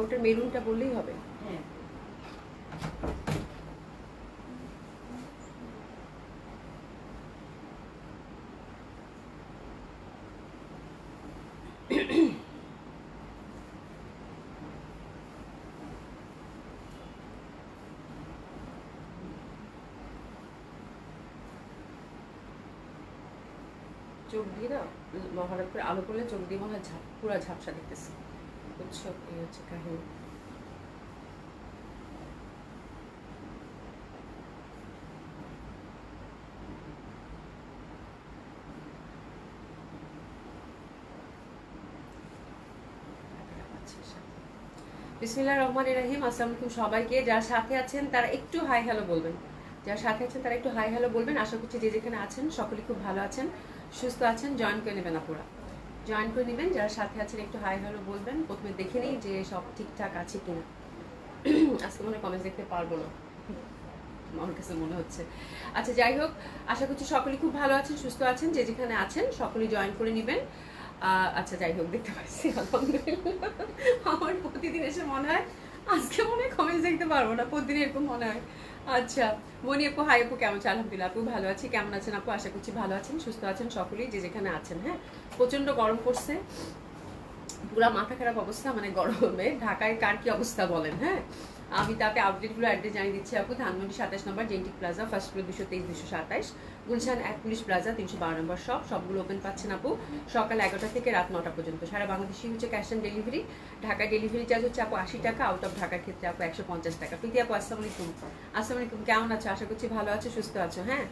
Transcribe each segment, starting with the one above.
ওটার মেরুনটা বললেই হবে। হ্যাঁ চোখ দিয়ে না হঠাৎ করে আলো করলে চোখ দিয়ে মনে হয় পুরা ঝাপসা দেখতেছি, বুঝছো? এই হচ্ছে কাহিনী। বিসমিল্লাহির রহমানির রহিম। আসসালামু আলাইকুম সবাইকে। যারা সাথে আছেন তারা একটু হাই হ্যালো বলবেন। যারা সাথে আছেন তারা একটু হাই হ্যালো বলবেন। আশা করছি যে যেখানে আছেন সকলে খুব ভালো আছেন, সুস্থ আছেন। জয়েন করে নেবেন আপুরা, জয়েন করে নেবেন। যারা সাথে আছেন একটু হাই হ্যালো বলবেন। প্রথমে দেখে নিই যে সব ঠিকঠাক আছে কিনা। আজকে মনে কমেন্ট দেখতে পারবো না, আমার কাছে মনে হচ্ছে। আচ্ছা যাই হোক, আশা করছি সকলেই খুব ভালো আছেন, সুস্থ আছেন। যে যেখানে আছেন সকলেই জয়েন করে নেবেন। আচ্ছা যাই হোক, দেখতে পাচ্ছি আলহামদুলিল্লাহ। আমার প্রতিদিন এসে মনে হয় আজকে মনে হয় কমেন্টস দেখতে পারবো না, প্রতিদিন এরকম মনে হয়। আচ্ছা মনি আপু, হাই আপু, কেমন আছেন? আলহামদুলিল্লাহ আপু ভালো আছি। কেমন আছেন আপু? আশা করছি ভালো আছেন, সুস্থ আছেন সকলেই যে যেখানে আছেন। হ্যাঁ, প্রচন্ড গরম পড়ছে, পুরা মাথা খারাপ অবস্থা। মানে গরমে ঢাকায় কার কি অবস্থা বলেন? হ্যাঁ, আমি তাকে আপডেটগুলো অ্যাড্রেস জানিয়ে দিচ্ছি আপু। ধানমন্ডি 27 নম্বর জেন্টিক plaza, first floor 223 227, Gulshan 1 police plaza 312 নম্বর শপ। সবগুলো ওপেন পাচ্ছেন আপু সকাল 11টা থেকে রাত 9টা পর্যন্ত। সারা বাংলাদেশে হচ্ছে ক্যাশ অন ডেলিভারি। ঢাকায় ডেলিভারি চার্জ হচ্ছে আপু 80 টাকা, আউট অফ ঢাকার ক্ষেত্রে আপু 150 টাকা। প্রীতি আপু আসসালামু আলাইকুম। আসসালামু আলাইকুম, কেমন আছো? আশা করছি ভালো আছো, সুস্থ আছো। হ্যাঁ,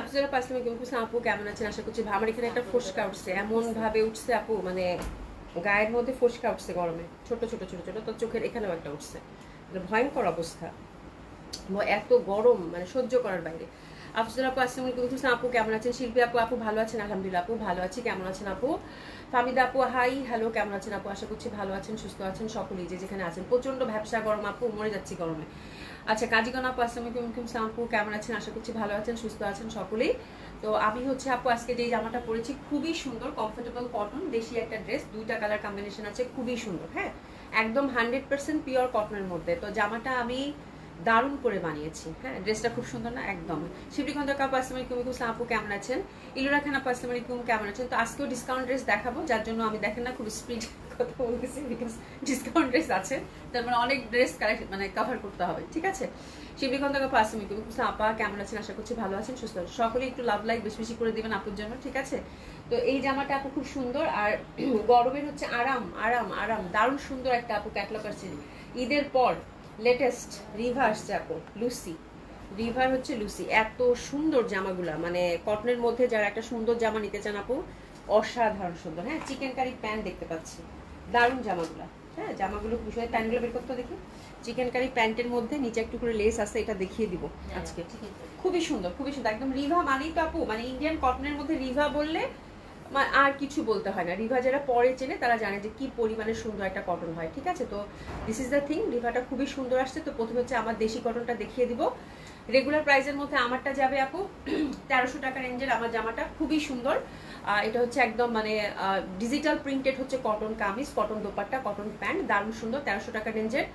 আফজাল আপু কেমন আছেন? আশা করছি। আমার এখানে একটা ফোসকা উঠছে, এমন ভাবে উঠছে আপু, মানে গায়ের মধ্যে ফোসকা উঠছে গরমে, ছোট ছোট ছোট ছোট। তো চোখের এখানেও একটা উঠছে, মানে ভয়ঙ্কর অবস্থা। এত গরম মানে সহ্য করার বাইরে। আফজাল আপু আসসালামু আলাইকুম। আপু কেমন আছেন? শিল্পী আপু, আপু ভালো আছেন? আলহামদুলিল্লাহ আপু ভালো আছি। কেমন আছেন আপু? ফামিদা আপু হাই হ্যালো, কেমন আছেন আপু? আশা করছি ভালো আছেন, সুস্থ আছেন সকলেই যে যেখানে আছেন। প্রচন্ড ভ্যাবসা গরম আপু, মরে যাচ্ছি গরমে। আচ্ছা কাজীগণ আপু আসসালামু আলাইকুম। আপু কেমন আছেন? আশা করছি ভালো আছেন, সুস্থ আছেন সকলেই। তো আমি হচ্ছে আপু আজকে যে জামাটা পরেছি খুবই সুন্দর, কমফোর্টেবল কটন, দেশি একটা ড্রেস, দুইটা কালার কম্বিনেশন আছে, খুবই সুন্দর। হ্যাঁ, একদম 100% পিওর কটনের মধ্যে। তো জামাটা আমি দারুণ করে বানিয়েছি। হ্যাঁ, ড্রেসটা খুব সুন্দর না? একদম। শিবরিখন্দ কাপু আসসালামু আলাইকুম। আপু কেমন আছেন? ইলুরা খান আপু আসসালামু আলাইকুম, কেমন আছেন? তো আজকেও ডিসকাউন্ট ড্রেস দেখাবো, যার জন্য আমি দেখেন না খুব স্পিড কথা বলতেছি, বিকজ ডিসকাউন্ট ড্রেস আছে, তার মানে অনেক ড্রেস কালেক্ট মানে কভার করতে হবে। ঠিক আছে, শিবরিখন্দ কাপু আসসালামু আলাইকুম। আপা কেমন আছেন? আশা করছি ভালো আছেন, সুস্থ আছেন সকলে। একটু লাভ লাইক বেশি বেশি করে দিবেন আপুর জন্য, ঠিক আছে? তো এই জামাটা আপু খুব সুন্দর, আর গরমের হচ্ছে আরাম আরাম আরাম, দারুণ সুন্দর একটা আপু ক্যাটলগ আসছে ঈদের পর। লেটেস্ট রিভা আসছে আপু, লুসি রিভার হচ্ছে লুসি। এত সুন্দর জামাগুলা, মানে কটনের মধ্যে যারা একটা সুন্দর জামা নিতে চান আপু, অসাধারণ সুন্দর। হ্যাঁ, চিকেন কারি প্যান্ট দেখতে পাচ্ছি, দারুণ জামাগুলা। হ্যাঁ, জামাগুলো বিষয়ে প্যান্টগুলো বের করতে দেখি। চিকেন কারি প্যান্টের মধ্যে নিচে একটু করে লেস আছে, এটা দেখিয়ে দিব আজকে। খুবই সুন্দর, খুবই সুন্দর, একদম রিভা মানেই তো আপু, মানে ইন্ডিয়ান কটনের মধ্যে রিভা বললে আর কিছু বলতে হয় না। রিভা যারা পরে চেনে তারা জানে যে কি পরিমাণে সুন্দর একটা কটন হয়। ঠিক আছে, তো দিস ইজ দ্য থিং, রিভাটা খুবই সুন্দর আসছে। তো প্রথমে হচ্ছে আমার দেশি কটনটা দেখিয়ে দিব। রেগুলার প্রাইসের মধ্যে আমারটা যাবে আপু 1300 টাকা রেঞ্জের আমার জামাটা, খুবই সুন্দর। এটা হচ্ছে একদম মানে ডিজিটাল প্রিন্টেড হচ্ছে cotton kameez, cotton dupatta, cotton pant, দারুণ সুন্দর, 1300 টাকা রেঞ্জের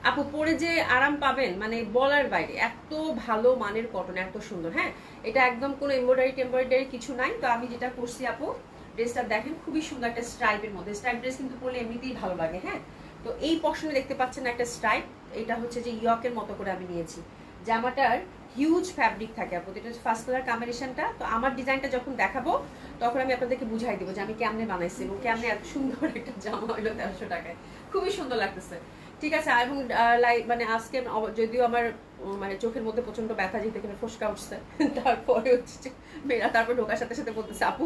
আপু। পরে যে আরাম পাবেন মানে বলার বাইরে, এত ভালো মানের কটন, এত সুন্দর। হ্যাঁ, এটা একদম কোনো এমব্রয়ডারি কিছু নাই। তো আমি যেটা করছি আপু, ড্রেসটা দেখেন খুবই সুন্দর একটা স্ট্রাইপের মধ্যে। স্ট্রাইপ ড্রেস কিন্তু পরলে এমনিতেই ভালো লাগে। হ্যাঁ, তো এই পশনে দেখতে পাচ্ছেন একটা স্ট্রাইপ, এটা হচ্ছে যে ইয়কের মতো করে আমি নিয়েছি। জামাটার হিউজ ফ্যাব্রিক থাকে আপু, এটা হচ্ছে ফার্স্ট কালার কম্বিনেশনটা। তো আমার ডিজাইনটা যখন দেখাবো তখন আমি আপনাদেরকে বুঝাই দেবো যে আমি কেমনে বানাইছি এবং কেমনে এত সুন্দর একটা জামা হলো 1300 টাকায়, খুবই সুন্দর লাগতেছে। ঠিক আছে, এবং মানে আজকে যদিও আমার মানে চোখের মধ্যে প্রচন্ড ব্যথা, যেতে এখানে ফোসকা উঠছে, তারপরে হচ্ছে মেয়েরা তারপর ঢোকার সাথে সাথে বলতেছে আপু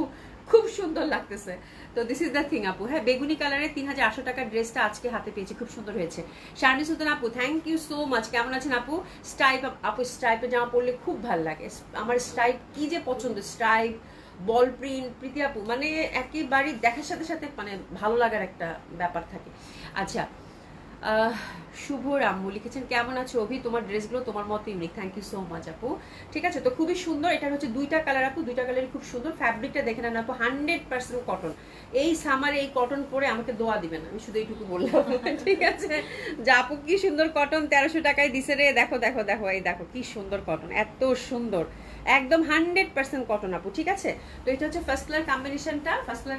খুব সুন্দর লাগতেছে। তো দিস ইজ দ্য থিং আপু। হ্যাঁ, বেগুনি কালারের 3800 টাকার ড্রেসটা আজকে হাতে পেয়েছি, খুব সুন্দর হয়েছে। শারমিন সুলতান আপু থ্যাংক ইউ সো মাচ, কেমন আছেন আপু? স্ট্রাইপ আপু, স্ট্রাইপে জামা পরলে খুব ভালো লাগে। আমার স্ট্রাইপ কি যে পছন্দ, স্ট্রাইপ, বল প্রিন্ট, প্রীতি আপু মানে একেবারে দেখার সাথে সাথে মানে ভালো লাগার একটা ব্যাপার থাকে। আচ্ছা শুভ রাম্মু লিখেছেন কেমন আছো অভি, তোমার ড্রেসগুলো তোমার মতো unique, thank you so much আপু। ঠিক আছে, তো খুবই সুন্দর। এটা হচ্ছে দুইটা কালার আপু, দুইটা কালারই খুব সুন্দর। ফ্যাব্রিকটা দেখে নেন আপু, 100% কটন। এই সামারে এই কটন পরে আমাকে দোয়া দিবেন, আমি শুধু এইটুকু বললাম। ঠিক আছে, যা আপু কি সুন্দর কটন, 1300 টাকায় দিছে রে। দেখো দেখো দেখো, এই দেখো কি সুন্দর কটন, এত সুন্দর, একদম 100% কটন আপু। ঠিক আছে, তো এটা হচ্ছে ফার্স্ট কালার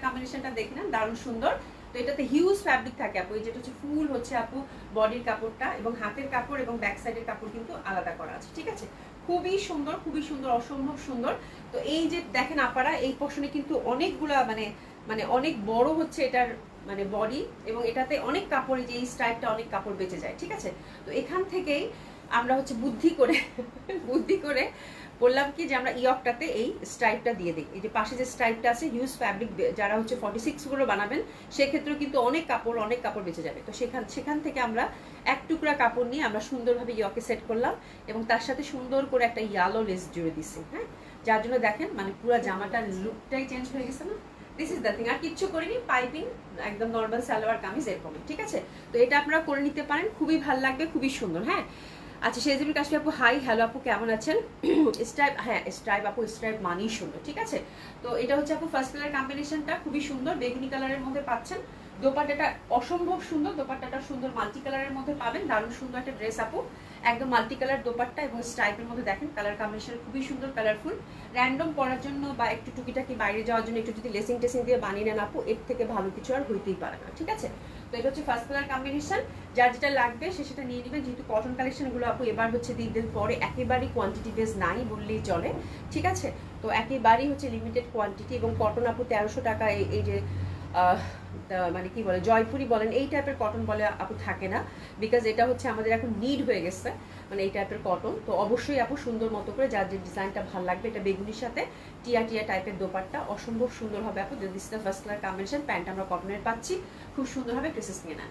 কম্বিনেশনটা দেখে নেন, দারুণ সুন্দর। তো এটাতে হিউজ ফ্যাব্রিক থাকে আপু, যেটা হচ্ছে ফুল হচ্ছে আপু বডির কাপড়টা, এবং হাতের কাপড় এবং ব্যাক সাইডের কাপড় কিন্তু আলাদা করা আছে। ঠিক আছে, খুবই সুন্দর, খুবই সুন্দর, অসম্ভব সুন্দর। তো এই যে দেখেন আপারা, এই পোর্শনে কিন্তু অনেকগুলা মানে মানে অনেক বড় হচ্ছে এটার মানে বডি, এবং এটাতে অনেক কাপড়, যে এই স্ট্রাইপটা অনেক কাপড় বেঁচে যায়। ঠিক আছে, তো এখান থেকেই আমরা হচ্ছে বুদ্ধি করে বললাম কি যে আমরা ইয়কটাতে এই স্ট্রাইপটা দিয়ে দিই। এই যে পাশে যে স্ট্রাইপটা আছে, হিউজ ফ্যাব্রিক, যারা হচ্ছে 46 গুলো বানাবেন সেক্ষেত্রেও কিন্তু অনেক কাপড় বেঁচে যাবে। তো সেখান থেকে আমরা এক টুকরা কাপড় নিয়ে আমরা সুন্দরভাবে ইয়কে সেট করলাম, এবং তার সাথে সুন্দর করে একটা ইয়ালো লেস জুড়ে দিছি। হ্যাঁ, যার জন্য দেখেন মানে পুরো জামাটার লুকটাই চেঞ্জ হয়ে গেছে না। দিস ইজ দ্য থিং, আর কিচ্ছু করিনি, পাইপিং একদম নর্মাল সালোয়ার কামিজ এরকমই। ঠিক আছে, তো এটা আপনারা করে নিতে পারেন, খুবই ভালো লাগবে, খুবই সুন্দর। হ্যাঁ, আচ্ছা শেহজাবির কাশ্মীর আপু হাই, হ্যালো আপু কেমন আছেন? স্ট্রাইপ, হ্যাঁ স্ট্রাইপ আপু, স্ট্রাইপ মানেই সুন্দর। ঠিক আছে, তো এটা হচ্ছে আপু ফার্স্ট কালার কম্বিনেশনটা খুবই সুন্দর, বেগুনি কালারের মধ্যে পাচ্ছেন। দোপাট্টাটা অসম্ভব সুন্দর, দোপাট্টাটা সুন্দর মাল্টি কালারের মধ্যে পাবেন, দারুণ সুন্দর একটা ড্রেস আপু, একদম মাল্টি কালার দোপাট্টা এবং স্ট্রাইপের মধ্যে দেখেন কালার কম্বিনেশন খুবই সুন্দর, কালারফুল। র্যান্ডম পরার জন্য বা একটু টুকিটাকি বাইরে যাওয়ার জন্য একটু যদি লেসিং টেসিং দিয়ে বানিয়ে নেন আপু, এর থেকে ভালো কিছু আর হইতেই পারে না। ঠিক আছে, তো এটা হচ্ছে ফার্স্ট কালার কম্বিনেশন, যার যেটা লাগবে সে সেটা নিয়ে নেবেন। যেহেতু কটন কালেকশনগুলো আপু এবার হচ্ছে দিন পরে একেবারেই কোয়ান্টিটি বেস নাই বললেই চলে। ঠিক আছে, তো একেবারেই হচ্ছে লিমিটেড কোয়ান্টিটি, এবং কটন আপু 1300 টাকা। এই যে মানে কি বলে জয়পুরি বলেন, এই টাইপের কটন বলে আপু থাকে না, বিকজ এটা হচ্ছে আমাদের এখন নিড হয়ে গেছে মানে এই টাইপের কটন। তো অবশ্যই আপু সুন্দর মতো করে যার যে ডিজাইনটা ভালো লাগবে, এটা বেগুনির সাথে টিয়া টাইপের দোপাট্টা অসম্ভব সুন্দর হবে আপু। This the first colour combination, pant আমরা কটনের পাচ্ছি, খুব সুন্দর হবে, প্রেসেস নিয়ে নেন।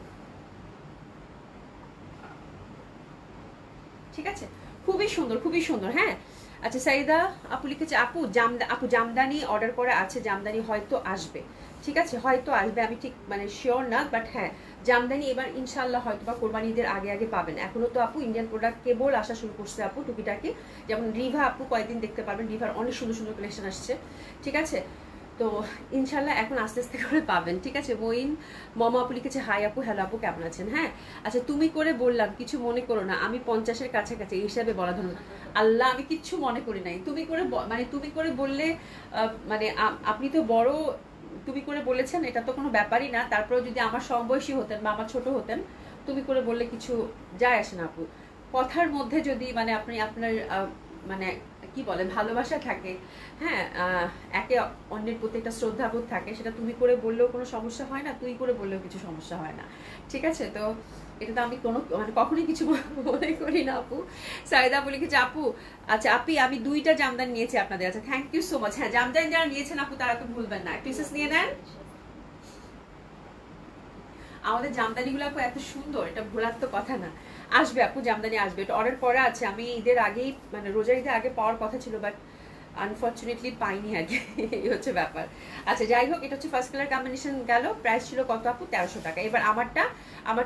ঠিক আছে, খুবই সুন্দর, খুবই সুন্দর। হ্যাঁ, আচ্ছা সাইদা আপু লিখেছে আপু জামদানি অর্ডার করা আছে, জামদানি হয়তো আসবে। ঠিক আছে, হয়তো আসবে, আমি ঠিক মানে শিওর না, বাট হ্যাঁ জামদানি এবার ইনশাল্লাহ হয়তো বা কোরবানি ঈদের আগে পাবেন। এখনো তো আপু ইন্ডিয়ান প্রোডাক্ট কেবল আসা শুরু করছে আপু টুকিটাকি, যেমন রিভা আপু কয়েকদিন দেখতে পারবেন, রিভার অনেক সুন্দর সুন্দর কালেকশন আসছে। ঠিক আছে, তো ইনশাল্লাহ এখন আস্তে আস্তে করে পাবেন। ঠিক আছে, মইন মমা আপু লিখেছে হাই আপু, হ্যালো আপু কেমন আছেন? হ্যাঁ, আচ্ছা তুমি করে বললাম, কিছু মনে করো না, আমি 50-এর কাছাকাছি, এই হিসাবে বলা ধরুন। আল্লাহ, আমি কিচ্ছু মনে করি নাই, তুমি করে মানে তুমি করে বললে মানে আপনি তো বড়, তুমি করে বলেছেন এটা তো কোনো ব্যাপারই না। তারপরেও যদি আমার সমবয়সী হতেন বা আমার ছোট হতেন, তুমি করে বললে কিছু যায় আসে না আপু। কথার মধ্যে যদি মানে আপনি আপনার মানে কি বলে ভালোবাসা থাকে, হ্যাঁ একে অন্যের প্রতি একটা শ্রদ্ধাবোধ থাকে, সেটা তুমি করে বললেও কোনো সমস্যা হয় না, তুই করে বললেও কিছু সমস্যা হয় না। ঠিক আছে, তো এটা তো আমি কোনো মানে কখনোই কিছু মনে করি না আপু। সাইদা আপু লিখেছে আপু, আচ্ছা আপি আমি 2টা জামদানি নিয়েছি আপনাদের। আচ্ছা থ্যাংক ইউ সো মাচ। হ্যাঁ, জামদানি যারা নিয়েছেন আপু তারা তো ভুলবেন না, পিসেস নিয়ে নেন। আমাদের জামদানিগুলো আপু এত সুন্দর, এটা ভোলার তো কথা না। আসবে আপু, জামদানি আসবে, এটা অর্ডার করা আছে। আমি ঈদের আগেই মানে রোজার ঈদের আগে পাওয়ার কথা ছিল, বাট আনফর্চুনেটলি পাইনি আর কি, এই হচ্ছে ব্যাপার। আচ্ছা যাই হোক, এটা হচ্ছে ফার্স্ট কালার কম্বিনেশন গেল, প্রাইস ছিল কত আপু? 1300 টাকা। এবার আমারটা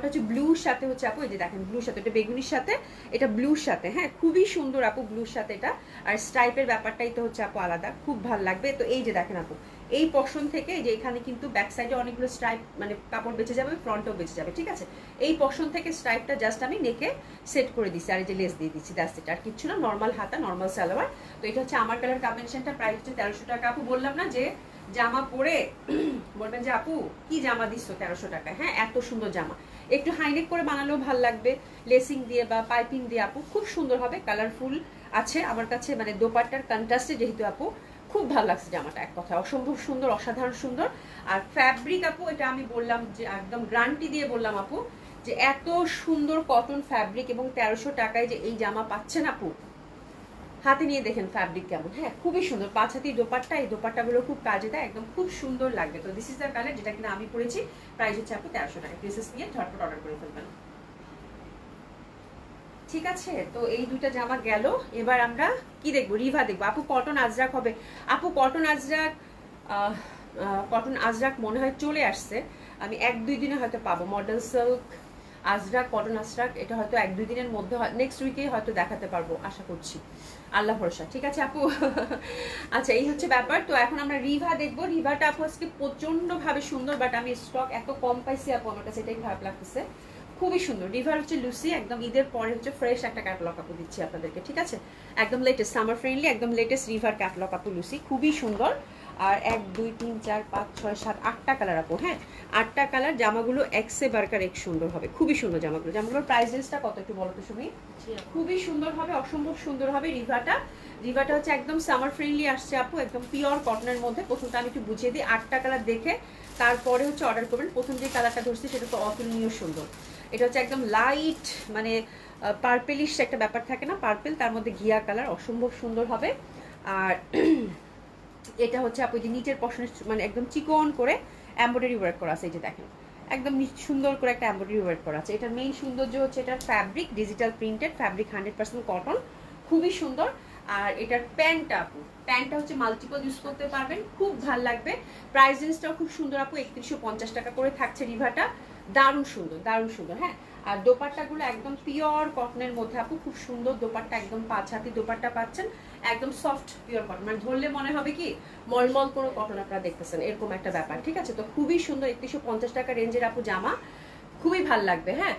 হচ্ছে ব্লুর সাথে হচ্ছে আপু, এই যে দেখেন ব্লুর সাথে, এটা বেগুনির সাথে, এটা ব্লুর সাথে। হ্যাঁ, খুবই সুন্দর আপু ব্লুর সাথে এটা, আর স্ট্রাইপের ব্যাপারটাই তো হচ্ছে আপু আলাদা, খুব ভালো লাগবে। তো এই যে দেখেন আপু, এই পশন থেকে যে এখানে কিন্তু ব্যাক সাইডে অনেকগুলো স্ট্রাইপ মানে কাপড় বেঁচে যাবে, ফ্রন্টও বেঁচে যাবে। ঠিক আছে, এই পশন থেকে স্ট্রাইপটা জাস্ট আমি নেকে সেট করে দিচ্ছি, আর এই যে লেস দিয়ে দিচ্ছি, দ্যাটস ইট, আর কিচ্ছু না, নর্মাল হাতা, নর্মাল সালোয়ার। তো এটা হচ্ছে আমার কালার কম্বিনেশনটা, প্রাইস হচ্ছে 1300 টাকা আপু। বললাম না যে জামা পরে বলবেন যে আপু কি জামা দিচ্ছ 1300 টাকা। হ্যাঁ, এত সুন্দর জামা, একটু হাইনেক করে বানালেও ভালো লাগবে, লেসিং দিয়ে বা পাইপিং দিয়ে আপু খুব সুন্দর হবে, কালারফুল আছে আমার কাছে, মানে দোপাট্টার কন্ট্রাস্টে যেহেতু আপু খুব ভালো লাগছে জামাটা, এক কথা অসম্ভব সুন্দর, অসাধারণ সুন্দর। আর ফ্যাব্রিক আপু এটা আমি বললাম যে একদম গ্যারান্টি দিয়ে বললাম আপু যে এত সুন্দর কটন ফ্যাব্রিক, এবং 1300 টাকায় যে এই জামা পাচ্ছেন আপু, হাতে নিয়ে দেখেন ফ্যাব্রিক কেমন। হ্যাঁ, খুবই সুন্দর, 5 হাতি দোপাট্টা, এই দোপাট্টাগুলো খুব কাজে দেয়, একদম খুব সুন্দর লাগবে। তো দিস ইজ দ্য কালার, যেটা কিনা আমি পরেছি, প্রাইস হচ্ছে আপু 1300 টাকা। প্রিন্সেস নিয়ে ঝটপট অর্ডার করে ফেলবেন। ঠিক আছে, তো এই 2টা জামা গেল। এবার আমরা কি দেখবো? রিভা দেখবো আপু। কটন আজরাক হবে আপু, কটন আজরাক মনে হয় চলে আসছে, আমি 1-2 দিনে হয়তো পাবো। Model silk Ajrak, cotton Ajrak, এটা হয়তো 1-2 দিনের মধ্যে, নেক্সট উইকেই হয়তো দেখাতে পারবো আশা করছি, আল্লাহ ভরসা। ঠিক আছে আপু। আচ্ছা, এই হচ্ছে ব্যাপার। তো এখন আমরা রিভা দেখবো। রিভাটা আপু আজকে প্রচন্ড ভাবে সুন্দর, বাট আমি স্টক এত কম পাইছি আপু, আমার কাছে এটাই খারাপ লাগতেছে। খুবই সুন্দর। রিভার হচ্ছে লুসি, একদম ঈদের পরে হচ্ছে ফ্রেশ একটা ক্যাটালগ আপু দিচ্ছি আপনাদেরকে। ঠিক আছে, একদম লেটেস্ট, সামার ফ্রেন্ডলি, একদম লেটেস্ট রিভার ক্যাটালগ আপু লুসি, খুবই সুন্দর। আর 1 2 3 4 5 6 7 8টা কালার আপু। হ্যাঁ, 8টা কালার। জামাগুলো এক্সে বারকার এক সুন্দর হবে, খুবই সুন্দর জামাগুলো। জামাগুলোর প্রাইস রেঞ্জটা কত একটু বলো তো সুমি? খুবই সুন্দর হবে, অসম্ভব সুন্দর হবে রিভাটা। রিভাটা হচ্ছে একদম সামার ফ্রেন্ডলি আসছে আপু, একদম পিওর কটনের মধ্যে। প্রথমটা আমি একটু বুঝিয়ে দিই, 8টা কালার দেখে তারপরে হচ্ছে অর্ডার করবেন। প্রথম যে কালারটা ধরছি সেটা তো অতুলনীয় সুন্দর। এটা হচ্ছে একদম লাইট, মানে পার্পেলিশ একটা ব্যাপার থাকে না, পার্পেল, তার মধ্যে ঘিয়া কালার, অসম্ভব সুন্দর হবে। আর এটা হচ্ছে আপু যে নিচের পশনের মানে একদম চিকন করে এমব্রয়ডারি ওয়ার্ক করা আছে, এই যে দেখেন একদম সুন্দর করে একটা এমব্রয়ডারি ওয়ার্ক করা আছে। এটার মেইন সৌন্দর্য হচ্ছে এটার fabric, digital printed fabric, 100% cotton, খুবই সুন্দর। আর এটার প্যান্টটা আপু, প্যান্টটা হচ্ছে মাল্টিপল ইউজ করতে পারবেন, খুব ভালো লাগবে। প্রাইস রেঞ্জটাও খুব সুন্দর আপু, 3150 টাকা করে থাকছে রিভাটা। দারুণ সুন্দর, দারুণ সুন্দর। হ্যাঁ, আর দোপাট্টাগুলো একদম পিওর কটনের মধ্যে আপু, খুব সুন্দর দোপাট্টা, একদম 5 হাতি দোপাট্টা পাচ্ছেন, একদম সফট পিওর কটন, মানে ধরলে মনে হবে কি মলমল কোনো কটন আপনারা দেখতেছেন, এরকম একটা ব্যাপার। ঠিক আছে, তো খুবই সুন্দর, 3150 টাকা রেঞ্জের আপু জামা, খুবই ভাল লাগবে। হ্যাঁ,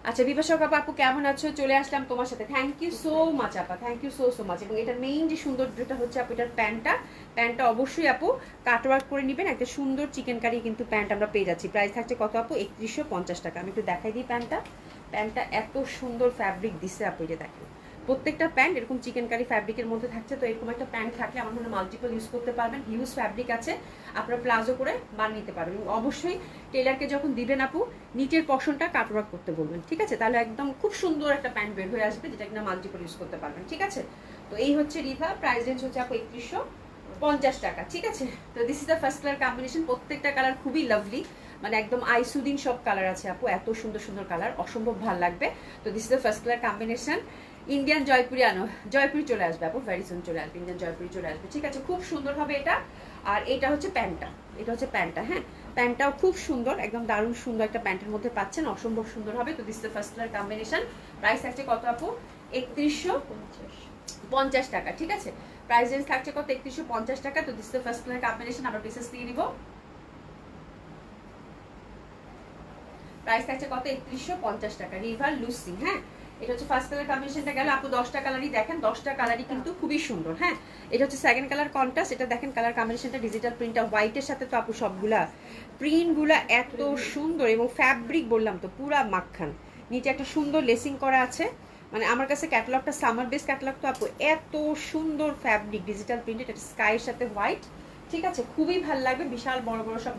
আচ্ছা বিপাশক আপু কেমন আছো? চলে আসলাম তোমার সাথে, থ্যাংক ইউ সো মাচ আপা, থ্যাংক ইউ সো মাচ। এবং এটার মেইন যে সৌন্দর্যটা হচ্ছে আপু এটার প্যান্টটা অবশ্যই আপু কাটওয়ার্ক করে নেবেন, একটা সুন্দর চিকেন কারি কিন্তু প্যান্ট আমরা পেয়ে যাচ্ছি। প্রাইস থাকছে কত আপু? 3150 টাকা। আমি একটু দেখাই দিই প্যান্টটা এত সুন্দর ফ্যাব্রিক দিচ্ছে আপু, এটা দেখেন প্রত্যেকটা প্যান্ট এরকম চিকেন কারি ফ্যাব্রিকের মধ্যে থাকছে। তো এরকম একটা প্যান্ট থাকলে আমার মনে হয় মাল্টিপল ইউজ করতে পারবেন, হিউজ ফ্যাব্রিক আছে, আপনারা প্লাজো করে বানিয়ে নিতে পারবেন। অবশ্যই টেলারকে যখন দিবেন আপু নিচের পশনটা কাটওয়ার্ক করতে বলবেন, ঠিক আছে? তাহলে একদম খুব সুন্দর একটা প্যান্ট বের হয়ে আসবে, যেটা কিনা মাল্টিপল ইউজ করতে পারবেন। ঠিক আছে, তো এই হচ্ছে রিভা, প্রাইস রেঞ্জ হচ্ছে আপু 3150 টাকা। ঠিক আছে, তো this is the first colour combination. প্রত্যেকটা কালার খুবই লাভলি, মানে একদম আইসুদিন সব কালার আছে আপু, এত সুন্দর সুন্দর কালার, অসম্ভব ভালো লাগবে। তো this is the first colour combination. Indian Jaipuri আনো, জয়পুরি চলে আসবে আপু, ভেরি সুন চলে আসবে, ইন্ডিয়ান জয়পুরি চলে আসবে। ঠিক আছে, খুব সুন্দর হবে এটা। আর এটা হচ্ছে প্যান্টটা, এটা হচ্ছে প্যান্টটা। হ্যাঁ, প্যান্টটাও খুব সুন্দর, একদম দারুণ সুন্দর একটা প্যান্টের মধ্যে পাচ্ছেন, অসম্ভব সুন্দর হবে। তো this is the first colour combination. Price থাকছে কত আপু? 3150 টাকা। ঠিক আছে, প্রাইস রেঞ্জ থাকছে কত? 3150 টাকা। তো this is the first colour combination. আমরা পিসেস দিয়ে নিব। প্রাইস থাকছে কত? 3150 টাকা। River Lucy. হ্যাঁ, এটা হচ্ছে ফার্স্ট কালার কম্বিনেশনটা গেল আপু। 10টা কালারই দেখেন, 10টা কালারই কিন্তু খুবই সুন্দর। হ্যাঁ, এটা হচ্ছে সেকেন্ড কালার কন্ট্রাস্ট। এটা দেখেন কালার কম্বিনেশনটা, ডিজিটাল প্রিন্টটা হোয়াইটের সাথে। তো আপু সবগুলা প্রিন্টগুলা এত সুন্দর, এবং ফ্যাব্রিক বললাম তো পুরা মাখন। নিচে একটা সুন্দর লেসিং করা আছে, মানে আমার কাছে ক্যাটালগটা সামার বেস ক্যাটালগ তো আপু, এত সুন্দর ফ্যাব্রিক, ডিজিটাল প্রিন্টেড, এটা স্কাইয়ের সাথে হোয়াইট। ঠিক আছে, খুবই ভালো লাগবে। বিশাল বড় বড় সব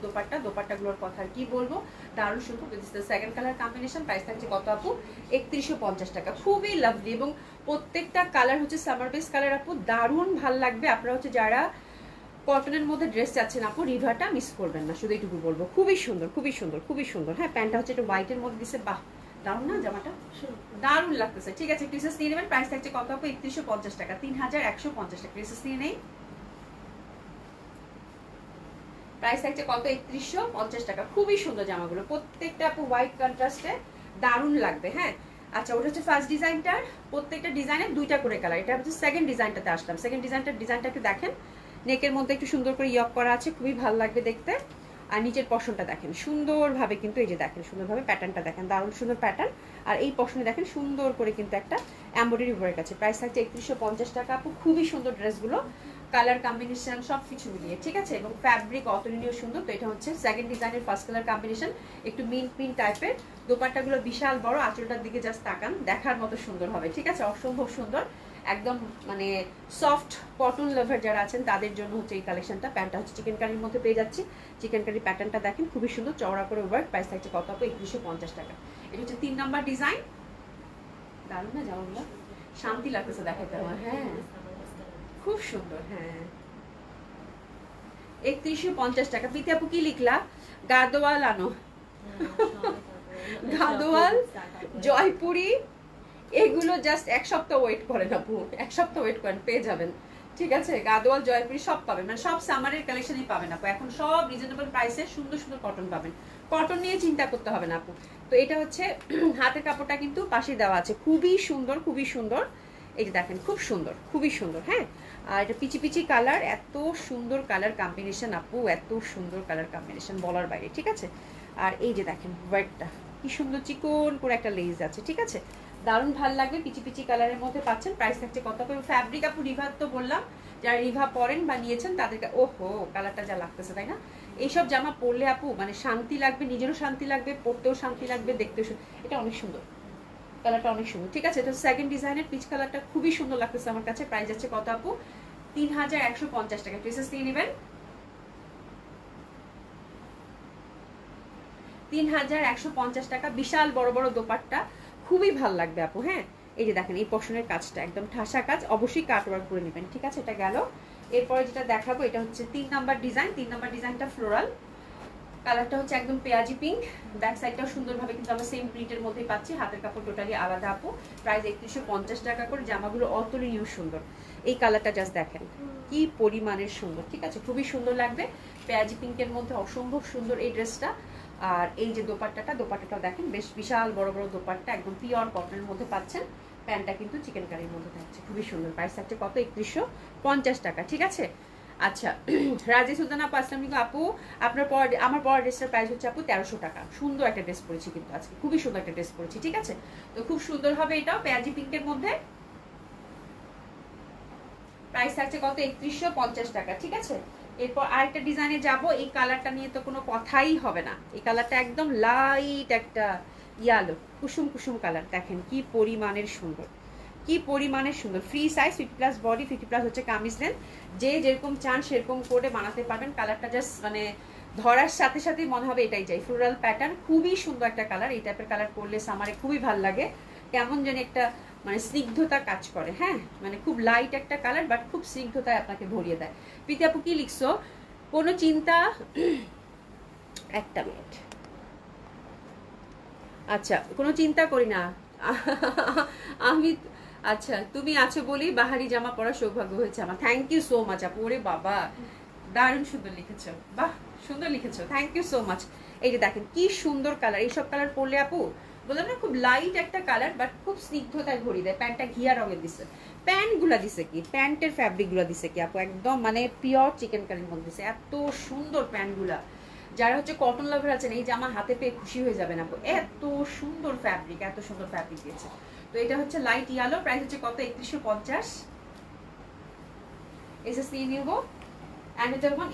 দোপাট্টাগুলোর কথা আর কি বলবো, দারুণ সুন্দর। Second colour combination. প্রাইস থাকছে কত আপু? 3150 টাকা। খুবই লাভলি, এবং প্রত্যেকটা কালার হচ্ছে সামার বেস কালার আপু, দারুণ ভাল লাগবে। আপনারা হচ্ছে যারা কটনের মধ্যে ড্রেস চাচ্ছেন আপু, রিভাটা মিস করবেন না, শুধু এইটুকু বলবো। খুবই সুন্দর, খুবই সুন্দর, খুবই সুন্দর। হ্যাঁ, প্যান্টটা হচ্ছে এটা হোয়াইটের মধ্যে দিচ্ছে, বাহ দারুণ না জামাটা, দারুণ লাগতেছে। ঠিক আছে, ক্রিসেস নিয়ে নেবেন। প্রাইস থাকছে কত আপু? 3150 টাকা, 3150 টাকা। ক্রিসেস নিয়ে নেই, প্রাইস থাকছে কত? 3150 টাকা। খুবই সুন্দর জামাগুলো, প্রত্যেকটা আপু হোয়াইট কন্ট্রাস্টে, দারুণ লাগবে। হ্যাঁ, আচ্ছা ওটা হচ্ছে ফার্স্ট ডিজাইনটার, প্রত্যেকটা ডিজাইনের 2টা করে কালার। এটা হচ্ছে সেকেন্ড ডিজাইনটাতে আসলাম। সেকেন্ড ডিজাইনটা একটু দেখেন, নেকের মধ্যে একটু সুন্দর করে ইয়ক করা আছে, খুবই ভালো লাগবে দেখতে। আর নিচের পশনটা দেখেন সুন্দরভাবে, কিন্তু এই যে দেখেন সুন্দরভাবে প্যাটার্নটা দেখেন, দারুণ সুন্দর প্যাটার্ন। আর এই পশনে দেখেন সুন্দর করে কিন্তু একটা এমব্রয়ডারি ওয়ার্ক আছে। প্রাইস থাকছে 3150 টাকা আপু। খুবই সুন্দর ড্রেসগুলো, কালার কম্বিনেশন সব কিছু মিলিয়ে। ঠিক আছে, এবং ফ্যাব্রিক অতুলনীয় সুন্দর। তো এটা হচ্ছে সেকেন্ড ডিজাইনের ফার্স্ট কালার কম্বিনেশন, একটু মিন্ট পিঙ্ক টাইপের। দোপাট্টাগুলো বিশাল বড়, আঁচলটার দিকে জাস্ট তাকান, দেখার মতো সুন্দর হবে। ঠিক আছে, অসম্ভব সুন্দর, একদম মানে সফট কটন লাভার যারা আছেন তাদের জন্য হচ্ছে এই কালেকশনটা। প্যান্টটা হচ্ছে চিকেন কারির মধ্যে পেয়ে যাচ্ছি, চিকেন কারি প্যাটার্নটা দেখেন, খুবই সুন্দর চওড়া করে ওয়ার্ক। প্রাইস থাকছে কত আপু? 3150 টাকা। এটা হচ্ছে 3 নাম্বার ডিজাইন, দারুণ না জামাগুলো, শান্তি লাগতেছে দেখাতে আমার। হ্যাঁ, খুব সুন্দর। হ্যাঁ, 3150 টাকা। প্রীতি আপু কি লিখলা? গাদোয়াল আনো, গাদোয়াল, জয়পুরি, এগুলো জাস্ট এক সপ্তাহ ওয়েট করেন আপু, এক সপ্তাহ ওয়েট করেন, পেয়ে যাবেন। ঠিক আছে, গাদোয়াল, জয়পুরি সব পাবেন, মানে সব সামারের কালেকশনই পাবেন আপু। এখন সব রিজনেবল প্রাইসে সুন্দর সুন্দর কটন পাবেন, কটন নিয়ে চিন্তা করতে হবে না আপু। তো এটা হচ্ছে হাতের কাপড়টা কিন্তু পাশে দেওয়া আছে, খুবই সুন্দর খুবই সুন্দর। এই যে দেখেন খুব সুন্দর, খুবই সুন্দর। হ্যাঁ, আর এটা পিচি পিচি কালার, এত সুন্দর কালার কম্বিনেশন আপু, এত সুন্দর কালার কম্বিনেশন বলার বাইরে। ঠিক আছে, আর এই যে দেখেন ওয়ার্কটা কি সুন্দর, চিকন করে একটা লেজ আছে। ঠিক আছে, দারুণ ভালো লাগবে, পিচি পিচি কালারের মধ্যে পাচ্ছেন। প্রাইস থাকছে কত করে? ফ্যাব্রিক আপু রিভার তো বললাম, যারা রিভা পরেন বা নিয়েছেন তাদেরকে, ওহো কালারটা যা লাগতেছে তাই না? এইসব জামা পরলে আপু মানে শান্তি লাগবে, নিজেরও শান্তি লাগবে, পরতেও শান্তি লাগবে, দেখতেও এটা অনেক সুন্দর, কালারটা অনেক সুন্দর। ঠিক আছে, এটা সেকেন্ড ডিজাইনের পিচ কালারটা খুবই সুন্দর লাগতেছে আমার কাছে। প্রাইস যাচ্ছে কত আপু? 3150 টাকা। ড্রেসেস নিয়ে নেবেন 3150 টাকা। বিশাল বড় বড় দোপাট্টা, খুবই ভাল লাগবে আপু। হ্যাঁ, এই যে দেখেন এই পশনের কাজটা একদম ঠাসা কাজ, অবশ্যই কাট ওয়ার্ক করে নেবেন। ঠিক আছে, এটা গেল। এরপরে যেটা দেখাবো এটা হচ্ছে 3 নাম্বার ডিজাইন। 3 নাম্বার ডিজাইনটা ফ্লোরাল, কালারটা হচ্ছে একদম পেঁয়াজি পিঙ্ক। ব্যাক সাইডটাও সুন্দরভাবে কিন্তু আমরা সেম প্রিন্টের মধ্যেই পাচ্ছি। হাতের কাপড় টোটালি আলাদা আপু। প্রাইস 3150 টাকা করে। জামাগুলো অতুলনীয় সুন্দর। এই কালারটা জাস্ট দেখেন কি পরিমাণের সুন্দর। ঠিক আছে, খুবই সুন্দর লাগবে, পেঁয়াজি পিঙ্কের মধ্যে অসম্ভব সুন্দর এই ড্রেসটা। আর এই যে দোপাট্টাটাও দেখেন, বেশ বিশাল বড় বড় দোপাট্টা, একদম পিওর কটনের মধ্যে পাচ্ছেন। প্যান্টটা কিন্তু চিকেন কারির মধ্যে থাকছে, খুবই সুন্দর। প্রাইস থাকছে কত? 3150 টাকা। ঠিক আছে, আচ্ছা রাজি সুলতানা আপু আসসালামু আলাইকুম আপু, আপনার আমার পর ড্রেসটার প্রাইস হচ্ছে আপু 1300 টাকা। সুন্দর একটা ড্রেস পরেছি কিন্তু আজকে, খুবই সুন্দর একটা ড্রেস পরেছি। ঠিক আছে, তো খুব সুন্দর হবে এটাও, পেঁয়াজি পিঙ্কের মধ্যে। প্রাইস থাকছে কত? 3150 টাকা। ঠিক আছে, এরপর আরেকটা ডিজাইনে যাব। এই কালারটা নিয়ে তো কোনো কথাই হবে না, এই কালারটা একদম লাইট একটা ইয়ালো কুসুম কুসুম কালার। দেখেন কি পরিমাণের সুন্দর, কি পরিমাণের সুন্দর। ফ্রি সাইজ, 50+ বডি, 50+ হচ্ছে কামিজ লেন্থ। যে যেরকম চান সেরকম করে বানাতে পারবেন। কালারটা জাস্ট মানে ধরার সাথে সাথেই মনে হবে এটাই চাই। ফ্লোরাল প্যাটার্ন, খুবই সুন্দর একটা কালার। এই টাইপের কালার পরলে সামারে খুবই ভালো লাগে, কেমন জানি একটা মানে স্নিগ্ধতা কাজ করে। হ্যাঁ, মানে খুব লাইট একটা কালার, বাট খুব স্নিগ্ধতায় আপনাকে ভরিয়ে দেয়। প্রীতি আপু কি লিখছো? কোনো চিন্তা, একটা মিনিট। আচ্ছা, কোনো চিন্তা করি না আমি। আচ্ছা, তুমি আছো বলি বাহারি জামা পরা সৌভাগ্য হয়েছে আমার। থ্যাংক ইউ সো মাচ আপু। ওরে বাবা, দারুণ সুন্দর লিখেছো, বাহ সুন্দর লিখেছো, থ্যাংক ইউ সো মাচ। এই যে দেখেন কি সুন্দর কালার, এইসব কালার পরলে আপু বললাম না খুব লাইট একটা কালার, বাট খুব স্নিগ্ধতায় ভরিয়ে দেয়। প্যান্টটা ঘিয়া রঙের দিছে, প্যান্টগুলা দিছে কি, প্যান্টের ফ্যাব্রিকগুলো দিছে কি আপু, একদম মানে পিওর চিকেন কারির মধ্যে দিছে। এত সুন্দর প্যান্টগুলা, যারা হচ্ছে কটন লাভার আছেন এই জামা হাতে পেয়ে খুশি হয়ে যাবেন আপু। এত সুন্দর ফ্যাব্রিক, এত সুন্দর ফ্যাব্রিক দিয়েছে। তো এটা হচ্ছে লাইট ইয়ালো, প্রাইস হচ্ছে কত? 3150। এসএস নিয়ে নিব। অ্যান্ড যেমন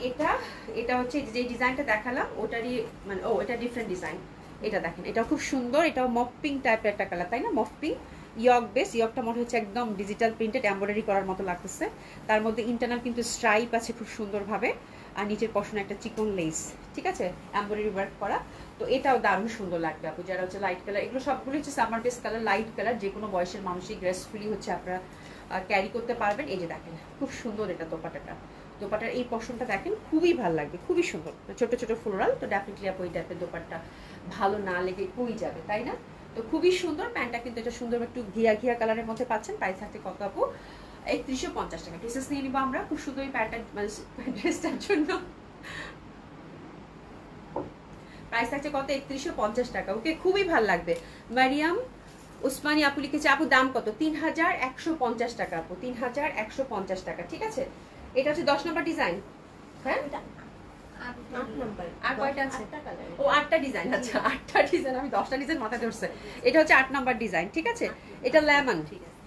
এটা হচ্ছে যে ডিজাইনটা দেখালাম ওটারই মানে, ও এটা ডিফারেন্ট ডিজাইন। এটা দেখেন, এটা খুব সুন্দর, এটাও মফ পিঙ্ক টাইপের একটা কালার, তাই না? মফ পিঙ্ক ইয়ক বেস, ইয়কটা মনে হচ্ছে একদম ডিজিটাল প্রিন্টেড এমব্রয়ডারি করার মতো লাগতেছে। তার মধ্যে ইন্টারনাল কিন্তু স্ট্রাইপ আছে খুব সুন্দরভাবে, আর নিচের পশনে একটা চিকন লেস। ঠিক আছে, এমব্রয়ডারি ওয়ার্ক করা। তো এটাও দারুণ সুন্দর লাগবে আপু, যারা হচ্ছে লাইট কালার, এগুলো সবগুলো হচ্ছে summer base colour, light colour, যে কোনো বয়সের মানুষই গ্রেসফুলি হচ্ছে আপনারা ক্যারি করতে পারবেন। এই যে দেখেন খুব সুন্দর এটা দোপাট্টাটা, দোপাটার এই পশনটা দেখেন খুবই ভালো লাগবে, খুবই সুন্দর, ছোট ছোট ফ্লোরাল। তো ডেফিনেটলি আপু এই টাইপের দোপাট্টা ভালো না লেগে কই যাবে, তাই না? তো খুবই সুন্দর প্যান্টটা, কিন্তু এটা সুন্দর একটু ঘিয়া ঘিয়া কালারের মধ্যে পাচ্ছেন। প্রাইস থাকছে কত আপু? 3150 টাকা। ড্রেসেস নিয়ে নিবো আমরা, খুব সুন্দর এই প্যান্টটা মানে ড্রেসটার জন্য প্রাইস থাকছে কত? 3150 টাকা। ওকে, খুবই ভালো লাগবে। মারিয়াম উসমানী আপু লিখেছে আপু দাম কত? 3150 টাকা আপু, 3150 টাকা। ঠিক আছে, এটা হচ্ছে 10 নম্বর ডিজাইন। হ্যাঁ, আর কয়টা আছে? ও 8টা ডিজাইন। আচ্ছা 8টা ডিজাইন, আমি 10টা ডিজাইন মাথায় ধরছে। এটা হচ্ছে 8 নাম্বার ডিজাইন। ঠিক আছে, এটা লেমন,